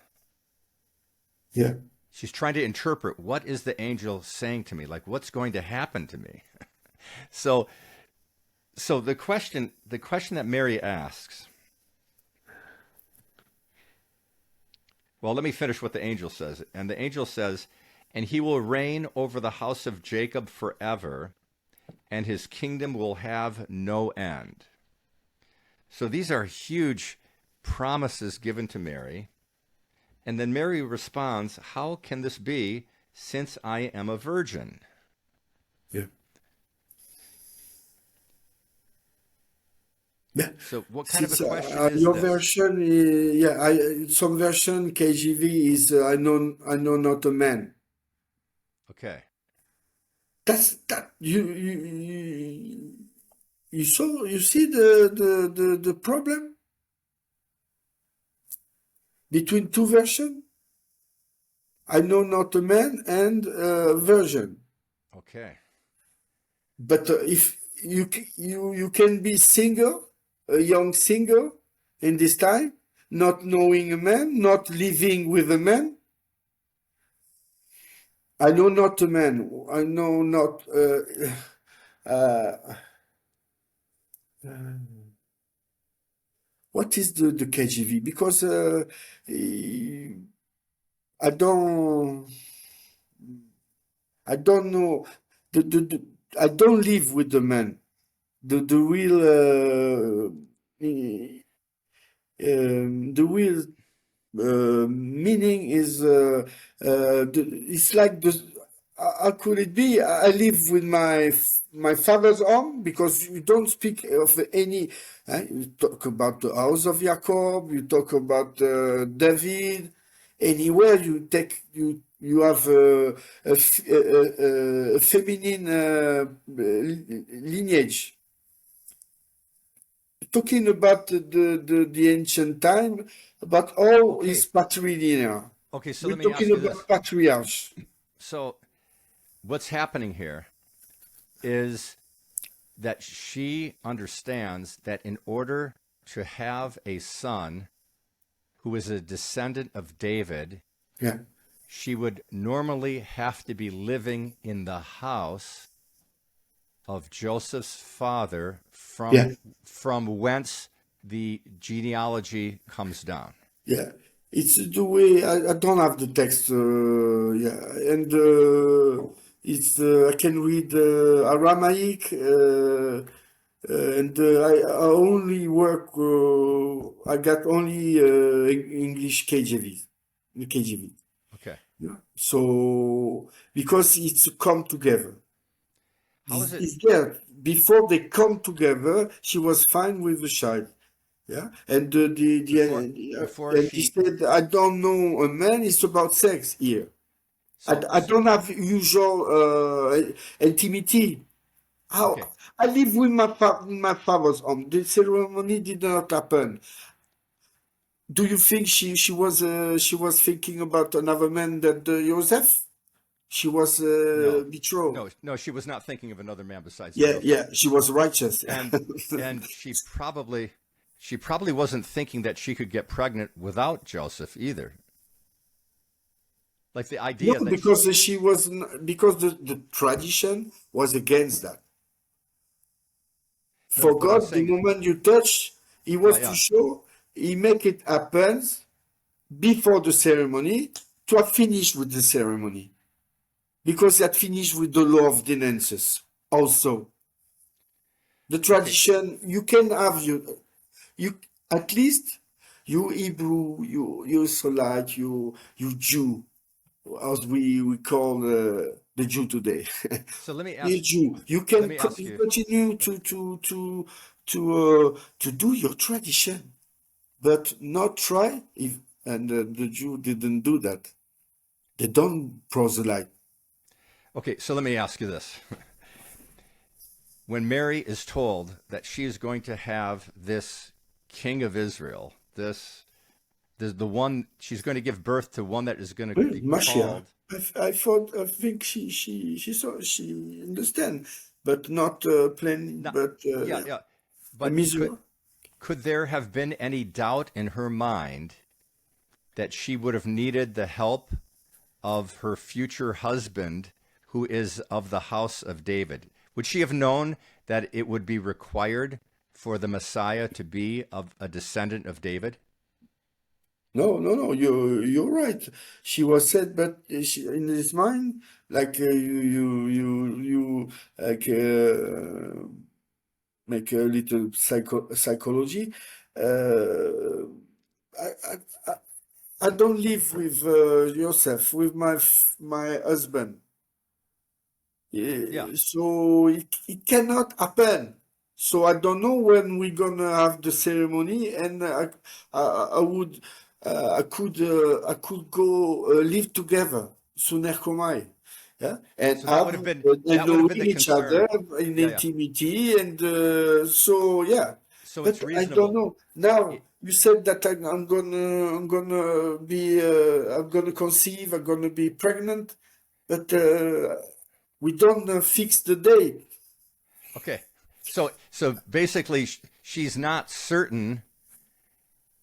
[SPEAKER 2] yeah,
[SPEAKER 1] She's trying to interpret what is the angel saying to me, like what's going to happen to me. So, so the question that Mary asks. Well, let me finish what the angel says. And the angel says, "And he will reign over the house of Jacob forever, and his kingdom will have no end." So these are huge promises given to Mary. And then Mary responds, "How can this be since I am a virgin?"
[SPEAKER 2] yeah. Yeah.
[SPEAKER 1] So what kind of a
[SPEAKER 2] Since
[SPEAKER 1] question is
[SPEAKER 2] your
[SPEAKER 1] this?
[SPEAKER 2] version, yeah, some version KJV is I know not a man.
[SPEAKER 1] Okay.
[SPEAKER 2] That's that you saw you see the problem between two version. I know not a man and version.
[SPEAKER 1] Okay.
[SPEAKER 2] But if you can be single, a young single in this time, not knowing a man, not living with a man. I know not a man. I know not. Uh, What is the KJV? Because eh, I don't I don't know the I don't live with the man. The real the real meaning is it's like the how could it be? I live with my father's home because you don't speak of any. You talk about the house of Jacob. You talk about David. Anywhere you take you have a feminine lineage. Talking about the ancient time, but all
[SPEAKER 1] Okay.
[SPEAKER 2] is patrilineal.
[SPEAKER 1] Okay, so
[SPEAKER 2] We're
[SPEAKER 1] let me
[SPEAKER 2] talking
[SPEAKER 1] ask you
[SPEAKER 2] about
[SPEAKER 1] this.
[SPEAKER 2] patriarchs.
[SPEAKER 1] So what's happening here is that she understands that in order to have a son who is a descendant of David,
[SPEAKER 2] Yeah,
[SPEAKER 1] she would normally have to be living in the house of Joseph's father
[SPEAKER 2] yeah,
[SPEAKER 1] from whence the genealogy comes down.
[SPEAKER 2] yeah. It's the way I don't have the text. Yeah, and it's I can read Aramaic, and I only work. I got only English KJV, the KJV.
[SPEAKER 1] Okay.
[SPEAKER 2] Yeah. So because it's come together.
[SPEAKER 1] How is it
[SPEAKER 2] Is there before they come together? She was fine with the child. Yeah, and
[SPEAKER 1] before before
[SPEAKER 2] and he
[SPEAKER 1] she
[SPEAKER 2] said, "I don't know a man. It's about sex here.
[SPEAKER 1] so
[SPEAKER 2] I don't have usual intimity. How
[SPEAKER 1] okay.
[SPEAKER 2] I live with my father's home. The ceremony did not happen. Do you think she was thinking about another man that Joseph? She was
[SPEAKER 1] No.
[SPEAKER 2] betrothed.
[SPEAKER 1] No, she was not thinking of another man besides
[SPEAKER 2] Yeah,
[SPEAKER 1] Joseph.
[SPEAKER 2] yeah, she was righteous.
[SPEAKER 1] And and she probably wasn't thinking that she could get pregnant without Joseph either. Like the
[SPEAKER 2] No,
[SPEAKER 1] idea that
[SPEAKER 2] because she was because the tradition was against that. For
[SPEAKER 1] but I'm
[SPEAKER 2] God, the
[SPEAKER 1] saying
[SPEAKER 2] moment you touch, He
[SPEAKER 1] yeah,
[SPEAKER 2] was to
[SPEAKER 1] yeah.
[SPEAKER 2] show He make it happen before the ceremony to have finished with the ceremony because He had finished with the law of denences. Also, the
[SPEAKER 1] Okay.
[SPEAKER 2] tradition you can have you at least you Hebrew, you Israelite, you Jew, as we call the Jew today.
[SPEAKER 1] So let me
[SPEAKER 2] You
[SPEAKER 1] ask
[SPEAKER 2] Jew, you
[SPEAKER 1] let
[SPEAKER 2] can
[SPEAKER 1] me ask you
[SPEAKER 2] continue to do your tradition, but not try if and the Jew didn't do that. They don't proselyte.
[SPEAKER 1] okay, so let me ask you this. When Mary is told that she is going to have this king of Israel, the one she's going to give birth to one that is going to
[SPEAKER 2] Well,
[SPEAKER 1] be
[SPEAKER 2] Mashiach.
[SPEAKER 1] called
[SPEAKER 2] I thought I think she saw she understand, but not plain,
[SPEAKER 1] not
[SPEAKER 2] but
[SPEAKER 1] yeah,
[SPEAKER 2] yeah,
[SPEAKER 1] yeah.
[SPEAKER 2] a
[SPEAKER 1] But
[SPEAKER 2] miserable.
[SPEAKER 1] could there have been any doubt in her mind that she would have needed the help of her future husband, who is of the house of David? Would she have known that it would be required for the Messiah to be of a descendant of David?
[SPEAKER 2] No, no, no. You're right. She was said, but she, in his mind, like you like make a little psychology. Uh, I, I I I don't live with Joseph, with my husband.
[SPEAKER 1] Yeah.
[SPEAKER 2] So it cannot happen. So I don't know when we're gonna have the ceremony, and I would I could go live together sooner come I, yeah, and
[SPEAKER 1] So
[SPEAKER 2] have and
[SPEAKER 1] that would have been
[SPEAKER 2] knowing
[SPEAKER 1] the
[SPEAKER 2] each other
[SPEAKER 1] concern.
[SPEAKER 2] in
[SPEAKER 1] Yeah, yeah.
[SPEAKER 2] intimity, and so yeah.
[SPEAKER 1] So it's
[SPEAKER 2] But I don't
[SPEAKER 1] reasonable.
[SPEAKER 2] know. Now
[SPEAKER 1] It,
[SPEAKER 2] you said that I'm gonna be I'm gonna conceive, I'm gonna be pregnant, but we don't fix the date.
[SPEAKER 1] okay. So basically she's not certain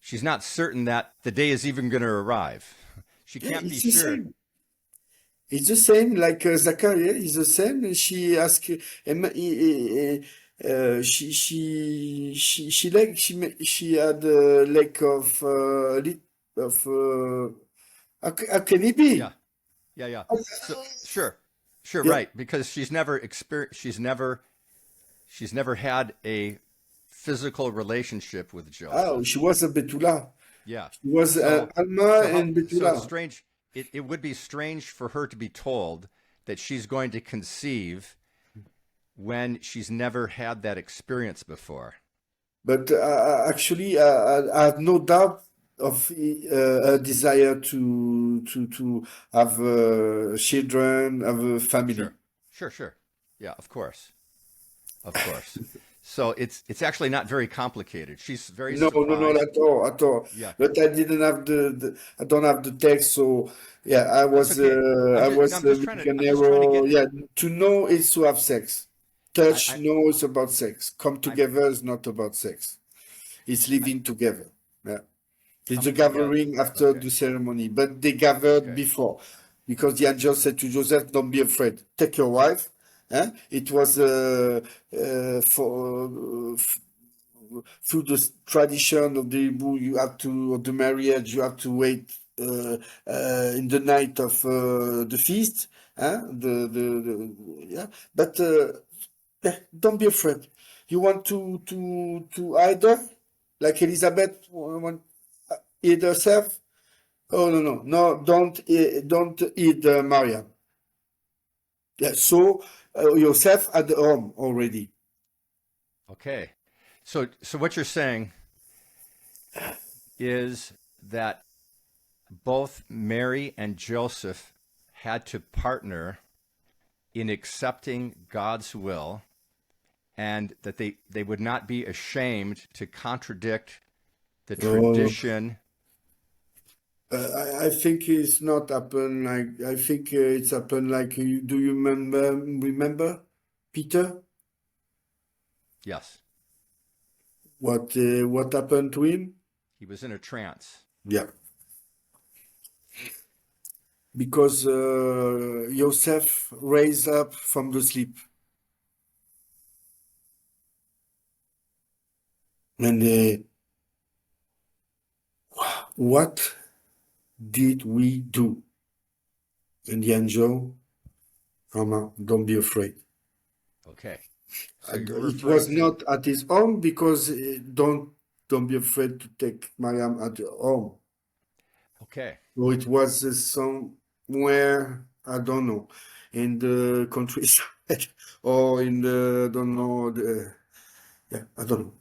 [SPEAKER 1] that the day is even going to arrive. She
[SPEAKER 2] Yeah,
[SPEAKER 1] can't be
[SPEAKER 2] it's the
[SPEAKER 1] sure.
[SPEAKER 2] same. It's the same like Zachariah is the same. And she asked, she had a lack of of how can it be?
[SPEAKER 1] Yeah. So sure,
[SPEAKER 2] Yeah.
[SPEAKER 1] right, because she's never had a physical relationship with
[SPEAKER 2] Oh,
[SPEAKER 1] Joseph.
[SPEAKER 2] she was a Betula.
[SPEAKER 1] Yeah.
[SPEAKER 2] She was
[SPEAKER 1] So
[SPEAKER 2] Alma and
[SPEAKER 1] so it's
[SPEAKER 2] Betula.
[SPEAKER 1] strange. It would be strange for her to be told that she's going to conceive when she's never had that experience before.
[SPEAKER 2] But actually, I have no doubt of a desire to have children, have a family.
[SPEAKER 1] Sure. Sure. Yeah, of course. Of course. So it's actually not very complicated. She's very
[SPEAKER 2] No, no, no,
[SPEAKER 1] surprised.
[SPEAKER 2] at all, at all.
[SPEAKER 1] Yeah.
[SPEAKER 2] But I didn't have I don't have the text, so yeah,
[SPEAKER 1] That's okay.
[SPEAKER 2] I was
[SPEAKER 1] I'm just trying to
[SPEAKER 2] Viganero.
[SPEAKER 1] get
[SPEAKER 2] Yeah, to know is to have sex. Touch,
[SPEAKER 1] I
[SPEAKER 2] know is about sex. Come
[SPEAKER 1] I'm
[SPEAKER 2] together is not about sex. It's
[SPEAKER 1] I,
[SPEAKER 2] living together. Yeah. It's a
[SPEAKER 1] yeah.
[SPEAKER 2] gathering after
[SPEAKER 1] Okay.
[SPEAKER 2] the ceremony, but they gathered
[SPEAKER 1] Okay.
[SPEAKER 2] before because the angel said to Joseph, "Don't be afraid. Take your wife." It was through the tradition of the Hebrew, you have to of the marriage, you have to wait in the night of the feast. Yeah, but yeah, don't be afraid. You want to either like Elizabeth want eat herself? Oh no! Don't eat Maria. Yeah, so yourself at home already.
[SPEAKER 1] Okay. So what you're saying is that both Mary and Joseph had to partner in accepting God's will, and that they would not be ashamed to contradict the
[SPEAKER 2] Oh,
[SPEAKER 1] tradition.
[SPEAKER 2] I think it's not happened like I think it's happened like do you remember Peter
[SPEAKER 1] Yes,
[SPEAKER 2] what happened to him?
[SPEAKER 1] he was in a trance.
[SPEAKER 2] Yeah, because Joseph raised up from the sleep, and what did we do? And the angel, Mama, don't be afraid.
[SPEAKER 1] Okay. So you're
[SPEAKER 2] It
[SPEAKER 1] referring
[SPEAKER 2] was
[SPEAKER 1] to
[SPEAKER 2] not at his home because don't be afraid to take Mariam at your home.
[SPEAKER 1] okay.
[SPEAKER 2] So it was somewhere, I don't know, in the countryside or in the, I don't know, yeah, I don't know.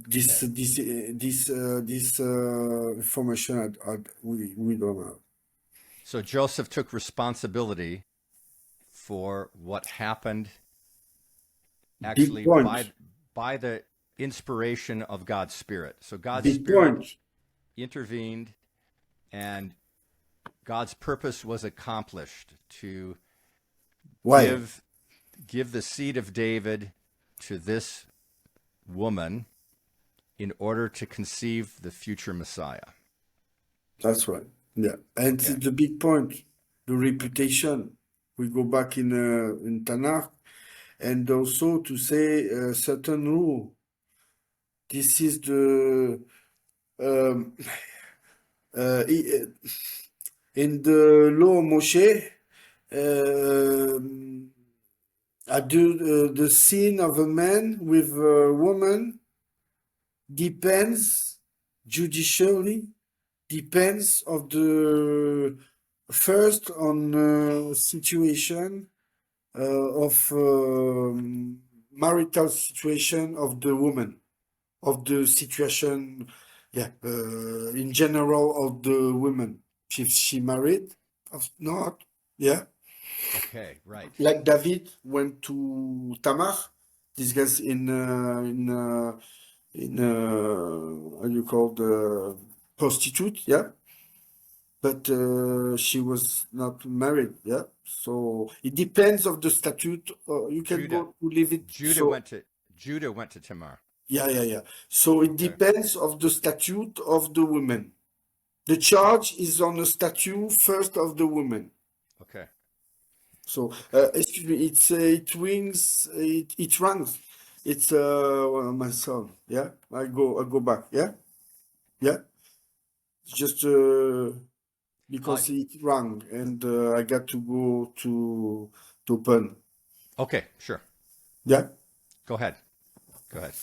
[SPEAKER 1] Okay.
[SPEAKER 2] This information we don't have.
[SPEAKER 1] So Joseph took responsibility for what happened
[SPEAKER 2] Big
[SPEAKER 1] actually
[SPEAKER 2] point.
[SPEAKER 1] by the inspiration of God's Spirit. So God's
[SPEAKER 2] Big
[SPEAKER 1] Spirit
[SPEAKER 2] point.
[SPEAKER 1] intervened, and God's purpose was accomplished to
[SPEAKER 2] Why?
[SPEAKER 1] give the seed of David to this woman in order to conceive the future Messiah.
[SPEAKER 2] That's right. Yeah, and
[SPEAKER 1] Okay.
[SPEAKER 2] the big point, the reputation. We go back in Tanakh, and also to say a certain rule. This is the um, in the law of Moshe. Um the sin of a man with a woman depends judicially depends of the first on situation of marital situation of the woman of the situation yeah in general of the woman if she married if not yeah
[SPEAKER 1] Okay, right.
[SPEAKER 2] like David went to Tamar this guy's how you call the prostitute yeah but she was not married yeah so it depends of the statute you can
[SPEAKER 1] Judah
[SPEAKER 2] go to leave it
[SPEAKER 1] Judah
[SPEAKER 2] so
[SPEAKER 1] went to Judah went to Tamar.
[SPEAKER 2] yeah so it
[SPEAKER 1] Okay.
[SPEAKER 2] depends of the statute of the woman the
[SPEAKER 1] Okay.
[SPEAKER 2] charge is on the statute first of the woman
[SPEAKER 1] Okay.
[SPEAKER 2] So, excuse me, it rings, it rings. It's my son. Yeah, I go back. Yeah, yeah. Just
[SPEAKER 1] Uh,
[SPEAKER 2] because it rang and I got to go to open.
[SPEAKER 1] okay, sure.
[SPEAKER 2] Yeah.
[SPEAKER 1] Go ahead. Go ahead.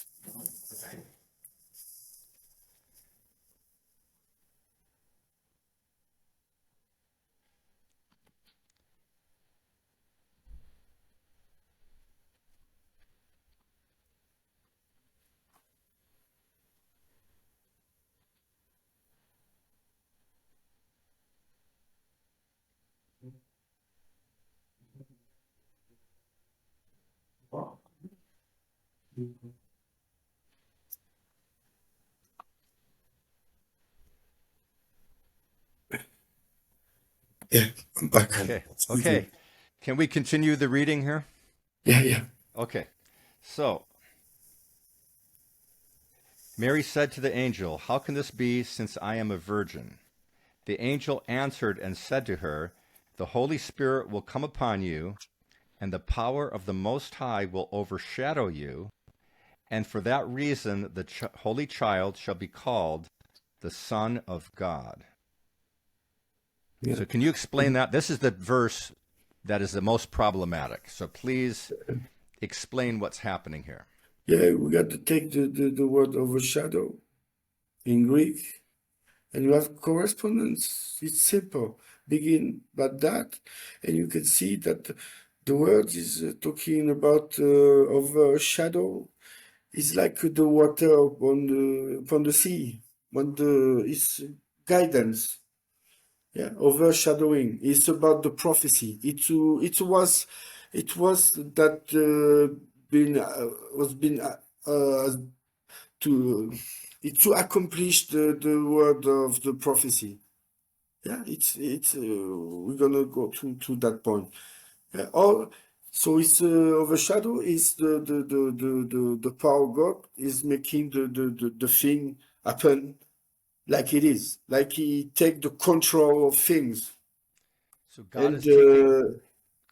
[SPEAKER 2] Yeah, I'm back.
[SPEAKER 1] Okay.
[SPEAKER 2] Excuse me.
[SPEAKER 1] Okay. Can we continue the reading here?
[SPEAKER 2] Yeah, yeah.
[SPEAKER 1] Okay. So, Mary said to the angel, "How can this be, since I am a virgin?" The angel answered and said to her, "The Holy Spirit will come upon you, and the power of the Most High will overshadow you, and for that reason the Holy Child shall be called the Son of God."
[SPEAKER 2] Yeah.
[SPEAKER 1] So, can you explain that? This is the verse that is the most problematic. So, please explain what's happening here.
[SPEAKER 2] Yeah, we got to take the word overshadow in Greek, and you have correspondence. It's simple. Begin by that, and you can see that the word is talking about overshadow. It's like the water upon the sea, when the it's guidance. Yeah, overshadowing. It's about the prophecy. It was that been was been to it to accomplish the word of the prophecy. Yeah, it's we're gonna go to that point. Yeah, all so it's overshadow is the power of God is making the thing happen like it is, like he take the control of things.
[SPEAKER 1] So,
[SPEAKER 2] And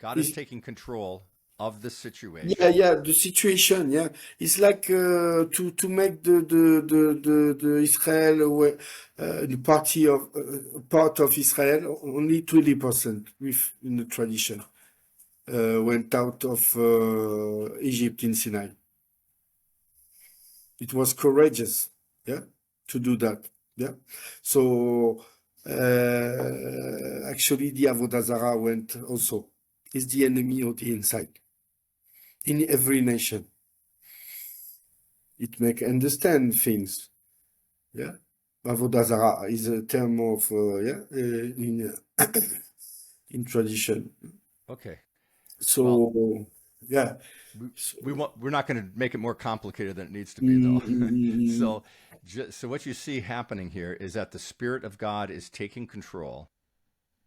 [SPEAKER 1] God is
[SPEAKER 2] it's,
[SPEAKER 1] taking control of the
[SPEAKER 2] yeah,
[SPEAKER 1] situation.
[SPEAKER 2] yeah, the situation, yeah, it's like to make the Israel the party of part of Israel only 20% with in the tradition went out of Egypt in Sinai. It was courageous, yeah, to do that, yeah. So actually, the Avodah Zarah went also. Is the enemy of the inside in every nation. It make understand things. Yeah, Avodah Zarah is a term of yeah in tradition.
[SPEAKER 1] Okay. Well,
[SPEAKER 2] So yeah,
[SPEAKER 1] we,
[SPEAKER 2] so,
[SPEAKER 1] we're not going to make it more complicated than it needs to be,
[SPEAKER 2] mm,
[SPEAKER 1] though.
[SPEAKER 2] mm, mm, mm.
[SPEAKER 1] So, so what you see happening here is that the Spirit of God is taking control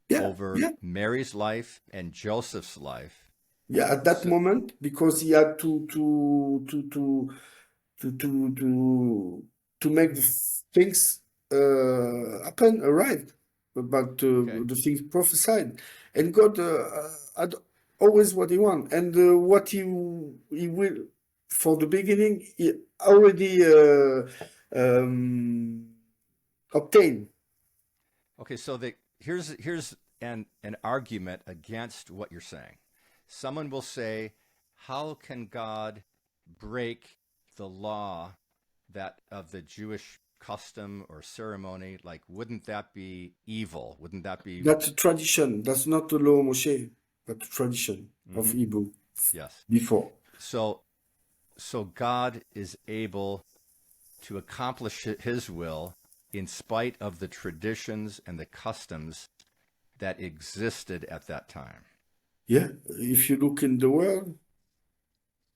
[SPEAKER 2] Yeah,
[SPEAKER 1] over
[SPEAKER 2] yeah,
[SPEAKER 1] Mary's life and Joseph's life.
[SPEAKER 2] yeah. At that
[SPEAKER 1] So,
[SPEAKER 2] moment, because he had to make the things happen, arrive, about
[SPEAKER 1] okay.
[SPEAKER 2] the things prophesied, and God had always what He want, and what He will for the beginning He already obtained.
[SPEAKER 1] Okay, so here's an argument against what you're saying. Someone will say, "How can God break the law that of the Jewish custom or ceremony? Like, wouldn't that be evil? Wouldn't that be?"
[SPEAKER 2] That's a tradition. That's not the law of Moshe. That's a tradition of
[SPEAKER 1] Hmm.
[SPEAKER 2] Hebrew
[SPEAKER 1] Yes.
[SPEAKER 2] before.
[SPEAKER 1] So God is able to accomplish His will in spite of the traditions and the customs that existed at that time.
[SPEAKER 2] Yeah, if you look in the world,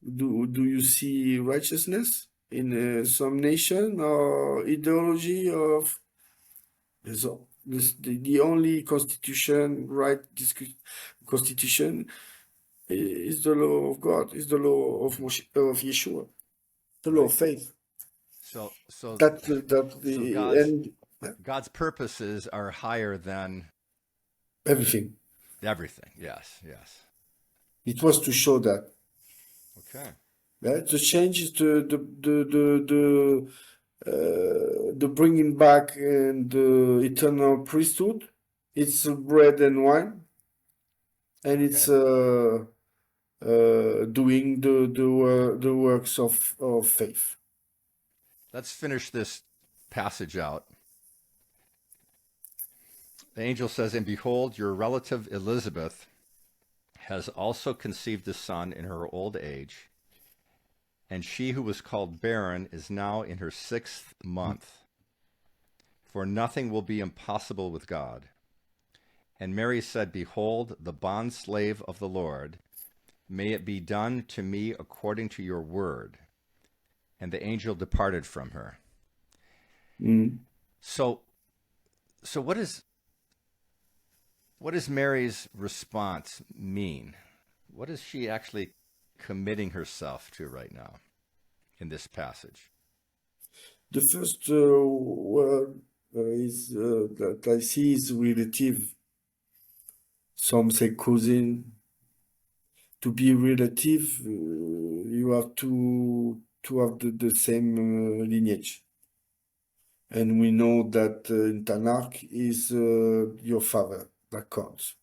[SPEAKER 2] do you see righteousness in some nation or ideology of so the only constitution right constitution is the law of God, is the law of of Yeshua, the law of
[SPEAKER 1] Right.
[SPEAKER 2] faith.
[SPEAKER 1] So
[SPEAKER 2] That
[SPEAKER 1] so
[SPEAKER 2] the and
[SPEAKER 1] God's purposes are higher than
[SPEAKER 2] everything.
[SPEAKER 1] everything. Yes, yes.
[SPEAKER 2] It was to show that.
[SPEAKER 1] Okay.
[SPEAKER 2] Yeah, the change is the bringing back and the eternal priesthood. It's bread and wine, and it's
[SPEAKER 1] Okay.
[SPEAKER 2] doing the works of faith.
[SPEAKER 1] Let's finish this passage out. The angel says, "And behold, your relative Elizabeth has also conceived a son in her old age, and she who was called barren is now in her 6th month. For nothing will be impossible with God." And Mary said, "Behold, the bondslave of the Lord, may it be done to me according to your word." And the angel departed from her.
[SPEAKER 2] Mm.
[SPEAKER 1] So, so what does Mary's response mean? What is she actually committing herself to right now in this passage?
[SPEAKER 2] The first word is that I see is relative. Some say cousin. To be relative, you have to have the same lineage. And we know that in Tanakh is your father that counts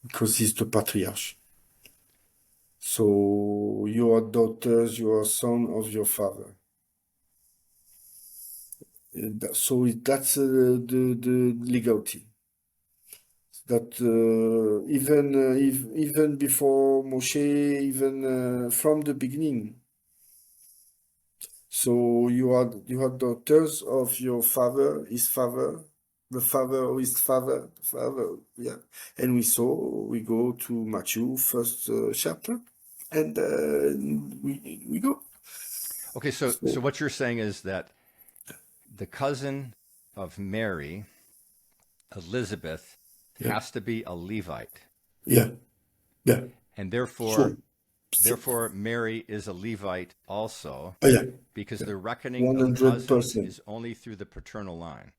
[SPEAKER 2] because he's the patriarch. So you are daughters, you are son of your father. So that's the legality. That even before Moshe, even from the beginning. So you are daughters of your father, his father, the father of his father, father, yeah. And we go to Matthew first chapter, and we go.
[SPEAKER 1] Okay, so
[SPEAKER 2] So
[SPEAKER 1] what you're saying is that the cousin of Mary, Elizabeth,
[SPEAKER 2] yeah,
[SPEAKER 1] has to be a Levite,
[SPEAKER 2] yeah, yeah.
[SPEAKER 1] and
[SPEAKER 2] Sure.
[SPEAKER 1] therefore Mary is a Levite also,
[SPEAKER 2] Yeah,
[SPEAKER 1] because
[SPEAKER 2] yeah.
[SPEAKER 1] the reckoning of cousins
[SPEAKER 2] 100%.
[SPEAKER 1] is only through the paternal line.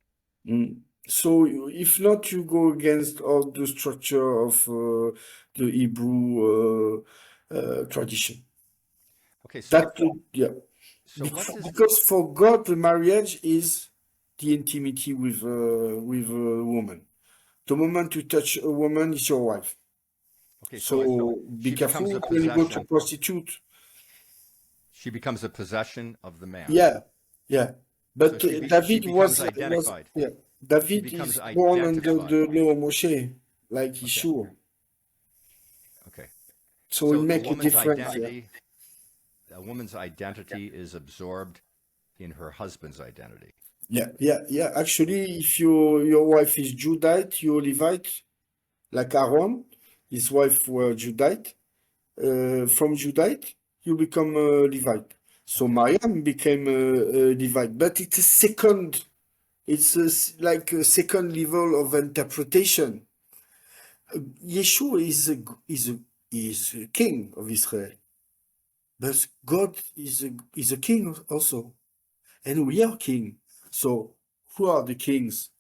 [SPEAKER 2] Mm. So if not, you go against all the structure of the Hebrew tradition.
[SPEAKER 1] Okay, so
[SPEAKER 2] That yeah,
[SPEAKER 1] so what does
[SPEAKER 2] because for God the marriage is the intimacy with a woman. The moment you touch a woman, it's your wife.
[SPEAKER 1] okay, so
[SPEAKER 2] So be
[SPEAKER 1] she becomes a
[SPEAKER 2] careful when you go to
[SPEAKER 1] possession.
[SPEAKER 2] prostitute.
[SPEAKER 1] She becomes a possession of the man.
[SPEAKER 2] Yeah, yeah.
[SPEAKER 1] So
[SPEAKER 2] But
[SPEAKER 1] she
[SPEAKER 2] David
[SPEAKER 1] becomes
[SPEAKER 2] was
[SPEAKER 1] identified.
[SPEAKER 2] yeah.
[SPEAKER 1] She
[SPEAKER 2] David
[SPEAKER 1] becomes
[SPEAKER 2] is born under
[SPEAKER 1] identified.
[SPEAKER 2] the law of Moshe, like
[SPEAKER 1] Okay.
[SPEAKER 2] Yeshua.
[SPEAKER 1] Okay.
[SPEAKER 2] So it
[SPEAKER 1] So
[SPEAKER 2] make a difference. Yeah.
[SPEAKER 1] a woman's identity is absorbed in her husband's identity.
[SPEAKER 2] Yeah, yeah, yeah. Actually, if your wife is Judite, you're Levite, like Aaron, his wife were Judite. From Judite, you become a Levite. So
[SPEAKER 1] Okay.
[SPEAKER 2] Mariam became a Levite, but it's a second. It's like a second level of interpretation. Yeshua is a king of Israel, but God is a king also, and we are king. So who are the kings?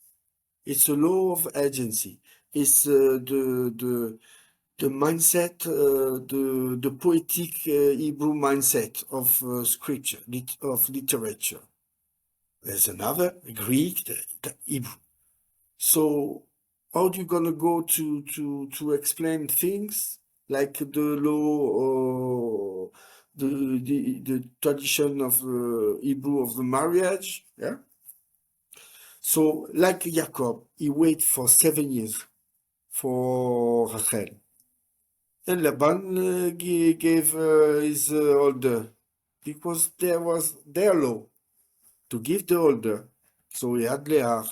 [SPEAKER 2] It's a law of agency. It's the mindset, the poetic Hebrew mindset of scripture, of literature. There's another Greek, the Hebrew. So how are you gonna go to explain things like the law or the tradition of Hebrew of the marriage? Yeah. So like Jacob, he waited for 7 years for Rachel. And Laban gave his older because there was their law to give the older. So he had Leah,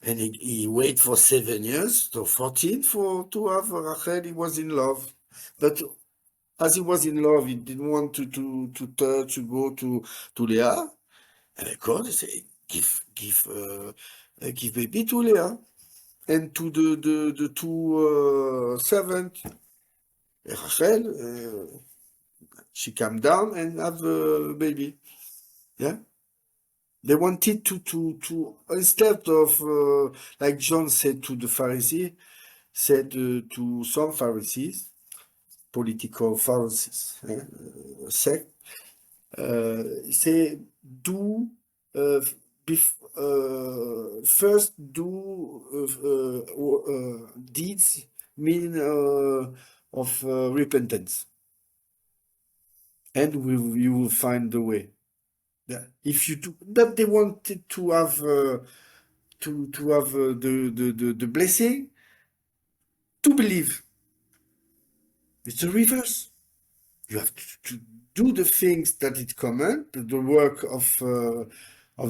[SPEAKER 2] and he waited for 7 years, so 14 for to have Rachel. He was in love, but as he was in love, he didn't want to touch to go to Leah, and God said, give baby to Leah and to the two servants. Rachel, she calmed down and have a baby. Yeah, they wanted to instead of like John said to the Pharisee, said to some Pharisees, political Pharisees, sect, say, do first do deeds mean of repentance, and you will find the way. Yeah. If you do that, they wanted to have the blessing to believe. It's the reverse. You have to do the things that it command, the work of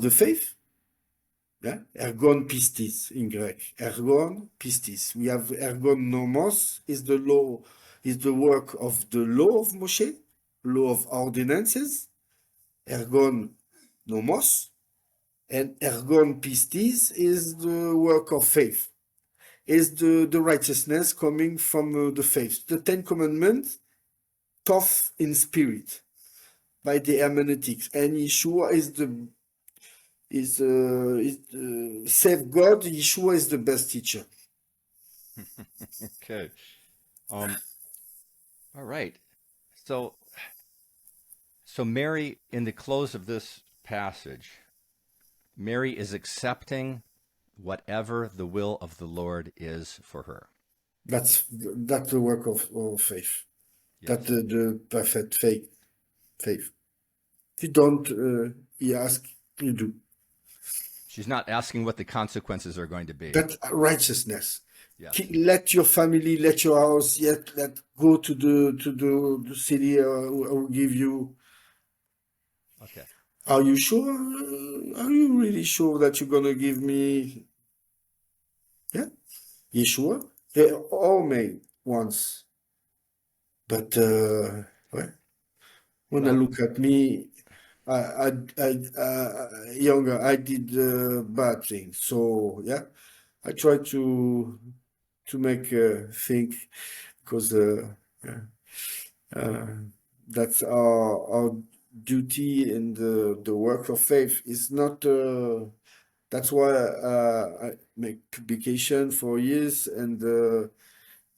[SPEAKER 2] the faith. Yeah? Ergon pistis in Greek. Ergon pistis. We have ergon nomos is the law, is the work of the law of Moshe, law of ordinances. Ergon nomos. And ergon pistis is the work of faith, is the righteousness coming from the faith. The Ten Commandments, tough in spirit, by the hermeneutics. And Yeshua save God. Yeshua is the best teacher.
[SPEAKER 1] Okay. All right. So Mary, in the close of this passage, Mary is accepting whatever the will of the Lord is for her.
[SPEAKER 2] That's the work of faith.
[SPEAKER 1] Yes.
[SPEAKER 2] That's the perfect faith. You don't, you ask, you do.
[SPEAKER 1] She's not asking what the consequences are going to be.
[SPEAKER 2] That's righteousness.
[SPEAKER 1] Yes.
[SPEAKER 2] Let your family, let your house, let go to the city I will give you.
[SPEAKER 1] Okay.
[SPEAKER 2] Are you sure? Are you really sure that you're gonna give me? Yeah, you sure? They all made once, but well, when I
[SPEAKER 1] Well,
[SPEAKER 2] look at me, younger, I did bad things. So yeah, I try to make think, because yeah, uh, that's our duty, and the work of faith is not. That's why I make publication for years, and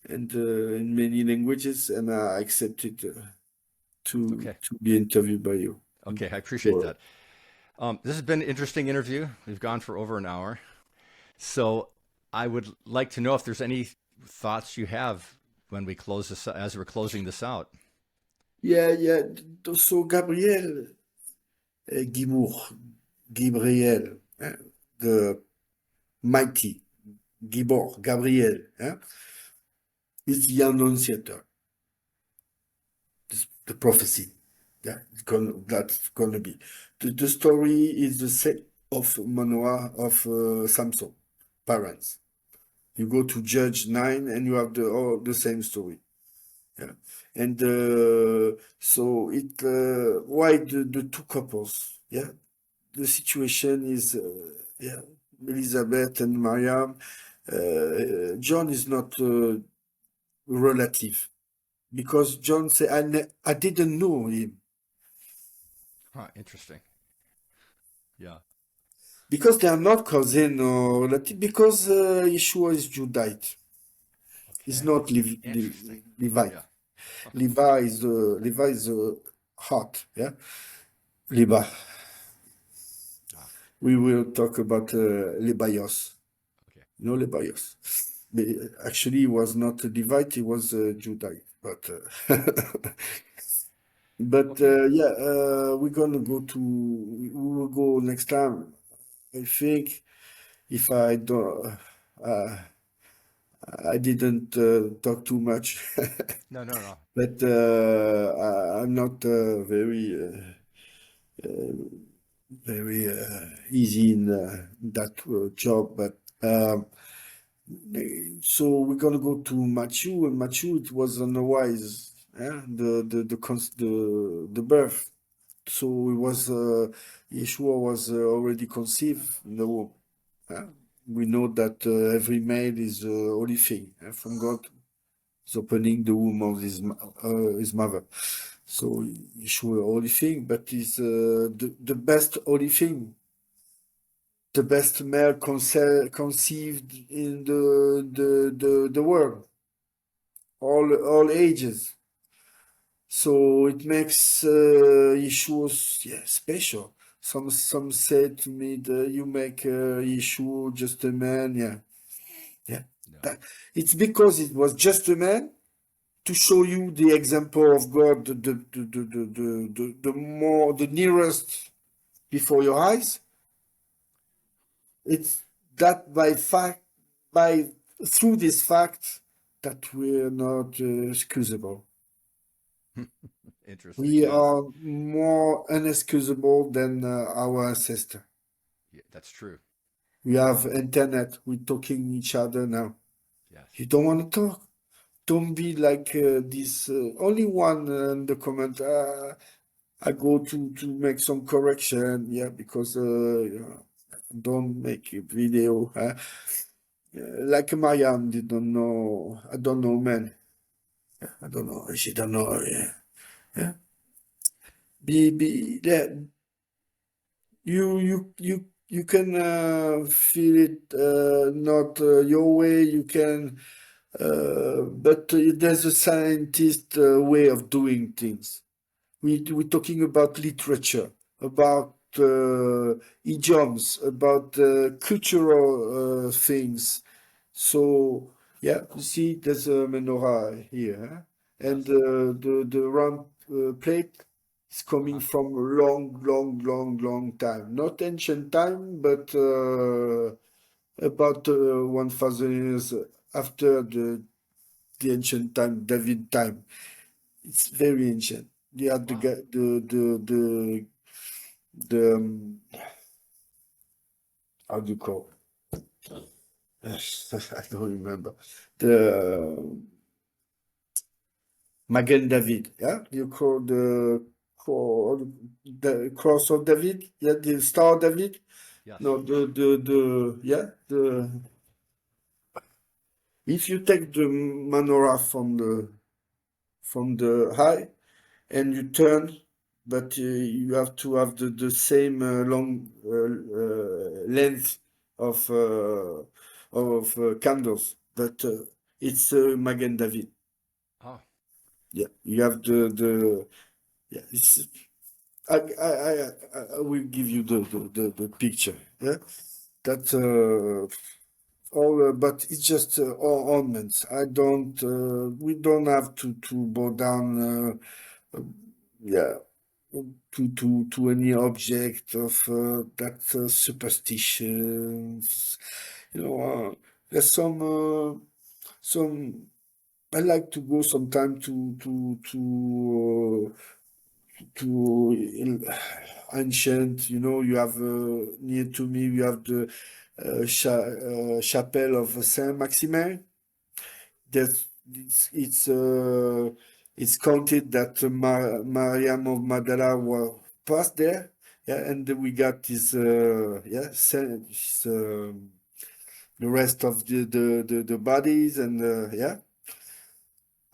[SPEAKER 2] in many languages, and I accepted to
[SPEAKER 1] okay.
[SPEAKER 2] be interviewed by you.
[SPEAKER 1] Okay, I appreciate
[SPEAKER 2] So,
[SPEAKER 1] that. This has been an interesting interview. We've gone for over an hour. So I would like to know if there's any thoughts you have when we close this, as we're closing this out.
[SPEAKER 2] yeah. So Gabriel, Gabriel, the mighty Gibor, Gabriel, is the annunciator, the prophecy. Yeah, that's gonna be. The story is the set of Manoah, of Samson, parents. You go to Judge 9 and you have the same story. Yeah. And so why the two couples? Yeah. The situation is, yeah, Elizabeth and Mariam. John is not relative, because John said, I didn't know him.
[SPEAKER 1] Huh, interesting. Yeah.
[SPEAKER 2] Because they are not cousin or relative, because Yeshua is Judite. He's
[SPEAKER 1] Okay.
[SPEAKER 2] not
[SPEAKER 1] Interesting.
[SPEAKER 2] Levite.
[SPEAKER 1] Yeah.
[SPEAKER 2] Levi is heart, yeah? Levi.
[SPEAKER 1] Ah,
[SPEAKER 2] We will talk about Lebaios.
[SPEAKER 1] okay.
[SPEAKER 2] You know Lebaios. Actually, he was not a Levite, he was a Judite. But
[SPEAKER 1] Okay.
[SPEAKER 2] yeah, we're gonna we will go next time. I think, if I don't, I didn't talk too much,
[SPEAKER 1] No, no, no.
[SPEAKER 2] but I'm not very easy in that job. But so we're gonna go to Matthew, and Matthew, it was otherwise, yeah, the birth. So it was Yeshua was already conceived in the womb. Yeah? We know that every male is a holy thing, from God. Is opening the womb of his mother. So Yeshua holy thing, but is the best holy thing. the best male conceived in the world, all ages. So it makes Yeshua special. Some said to me that you make Yeshua just a man. Yeah.
[SPEAKER 1] No.
[SPEAKER 2] It's because it was just a man to show you the example of God, the nearest before your eyes. It's that by through this fact that we're not excusable.
[SPEAKER 1] Interesting.
[SPEAKER 2] We
[SPEAKER 1] Yeah.
[SPEAKER 2] are more inexcusable than our ancestor.
[SPEAKER 1] Yeah, that's true.
[SPEAKER 2] We have internet. We're talking each other now.
[SPEAKER 1] Yes.
[SPEAKER 2] You don't want to talk. Don't be like this. Only one in the comment. I go to make some correction. Yeah, because don't make a video. Like Mariam didn't know. I don't know, man. I don't know. She don't know. Yeah. Yeah. Yeah. You can feel it not your way. You can, but there's a scientist way of doing things. We're talking about literature, about idioms, about cultural things. So yeah, you see, there's a menorah here, huh? And
[SPEAKER 1] Yes.
[SPEAKER 2] the round plate is coming
[SPEAKER 1] Uh-huh.
[SPEAKER 2] from a long time. Not ancient time, but about 1,000 years after the ancient time, David time. It's very ancient. They had
[SPEAKER 1] Wow.
[SPEAKER 2] the how do you call? I don't remember the Magen David. Yeah, you call the cross of David. Yeah, the star of David.
[SPEAKER 1] Yes.
[SPEAKER 2] No, the yeah the if you take the menorah from the high and you turn, but you have to have the same long length of candles. But it's Magen David.
[SPEAKER 1] Oh,
[SPEAKER 2] Yeah, you have the yeah. It's I will give you the picture. Yeah, that all, but it's just all ornaments. I don't. We don't have to bow down. Yeah, to any object of that superstitions. You know, there's some. I like to go sometime to ancient. You know, you have near to me. You have the chapel of Saint Maximin. That it's counted that Mariam of Magdala was passed there, yeah, and we got this, the rest of the bodies, and yeah,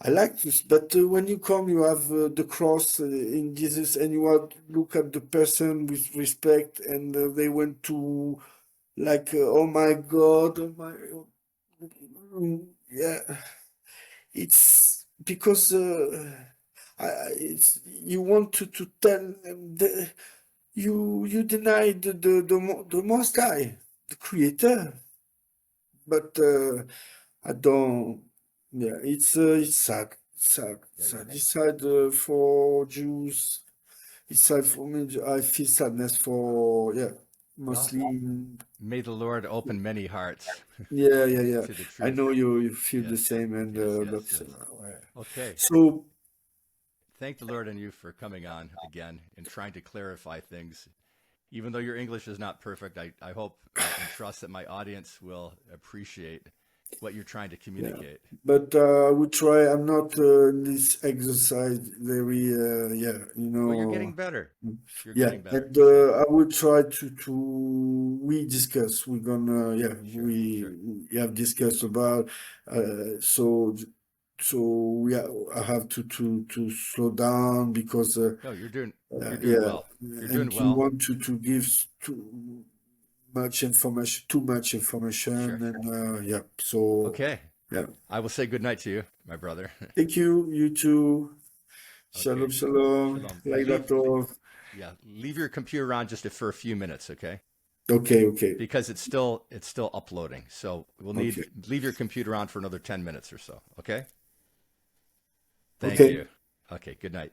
[SPEAKER 2] I like this. But when you come, you have the cross in Jesus, and you have look at the person with respect, and they went to like, oh my God, oh my, yeah. It's because it's you want to tell them you deny the Most High, the Creator, but I don't. Yeah, it's sad. It's sad.
[SPEAKER 1] yeah,
[SPEAKER 2] It's
[SPEAKER 1] yeah.
[SPEAKER 2] sad. It's sad for Jews. It's sad for me. I feel sadness for
[SPEAKER 1] Well,
[SPEAKER 2] Muslim.
[SPEAKER 1] may the Lord open many hearts
[SPEAKER 2] Yeah.
[SPEAKER 1] to the
[SPEAKER 2] I
[SPEAKER 1] truth.
[SPEAKER 2] know you feel the
[SPEAKER 1] Yes.
[SPEAKER 2] same, and
[SPEAKER 1] Yes, yes,
[SPEAKER 2] that's
[SPEAKER 1] yes. Okay.
[SPEAKER 2] so.
[SPEAKER 1] Thank the Lord and you for coming on again and trying to clarify things. Even though your English is not perfect, I hope and trust that my audience will appreciate what you're trying to
[SPEAKER 2] Yeah,
[SPEAKER 1] communicate.
[SPEAKER 2] but I would try. I'm not in this exercise very,
[SPEAKER 1] Well, you're getting better.
[SPEAKER 2] mm,
[SPEAKER 1] You're
[SPEAKER 2] yeah,
[SPEAKER 1] getting better.
[SPEAKER 2] and
[SPEAKER 1] So,
[SPEAKER 2] I would try to we discuss. We're gonna,
[SPEAKER 1] sure, sure.
[SPEAKER 2] we have discussed about so I have to slow down because
[SPEAKER 1] No, you're doing
[SPEAKER 2] yeah,
[SPEAKER 1] well. You're doing
[SPEAKER 2] and we
[SPEAKER 1] well.
[SPEAKER 2] want to give to. much information, too much information,
[SPEAKER 1] Sure.
[SPEAKER 2] and yeah. So
[SPEAKER 1] Okay.
[SPEAKER 2] yeah.
[SPEAKER 1] I will say good night to you, my brother.
[SPEAKER 2] Thank you. You too.
[SPEAKER 1] Okay.
[SPEAKER 2] Shalom, shalom.
[SPEAKER 1] Shalom.
[SPEAKER 2] Laila tov.
[SPEAKER 1] Yeah, leave your computer on just for a few minutes, okay?
[SPEAKER 2] Okay, okay,
[SPEAKER 1] Because it's still uploading. So we'll need
[SPEAKER 2] okay,
[SPEAKER 1] leave your computer on for another 10 minutes or so, okay? Thank
[SPEAKER 2] okay.
[SPEAKER 1] you. Okay, good night.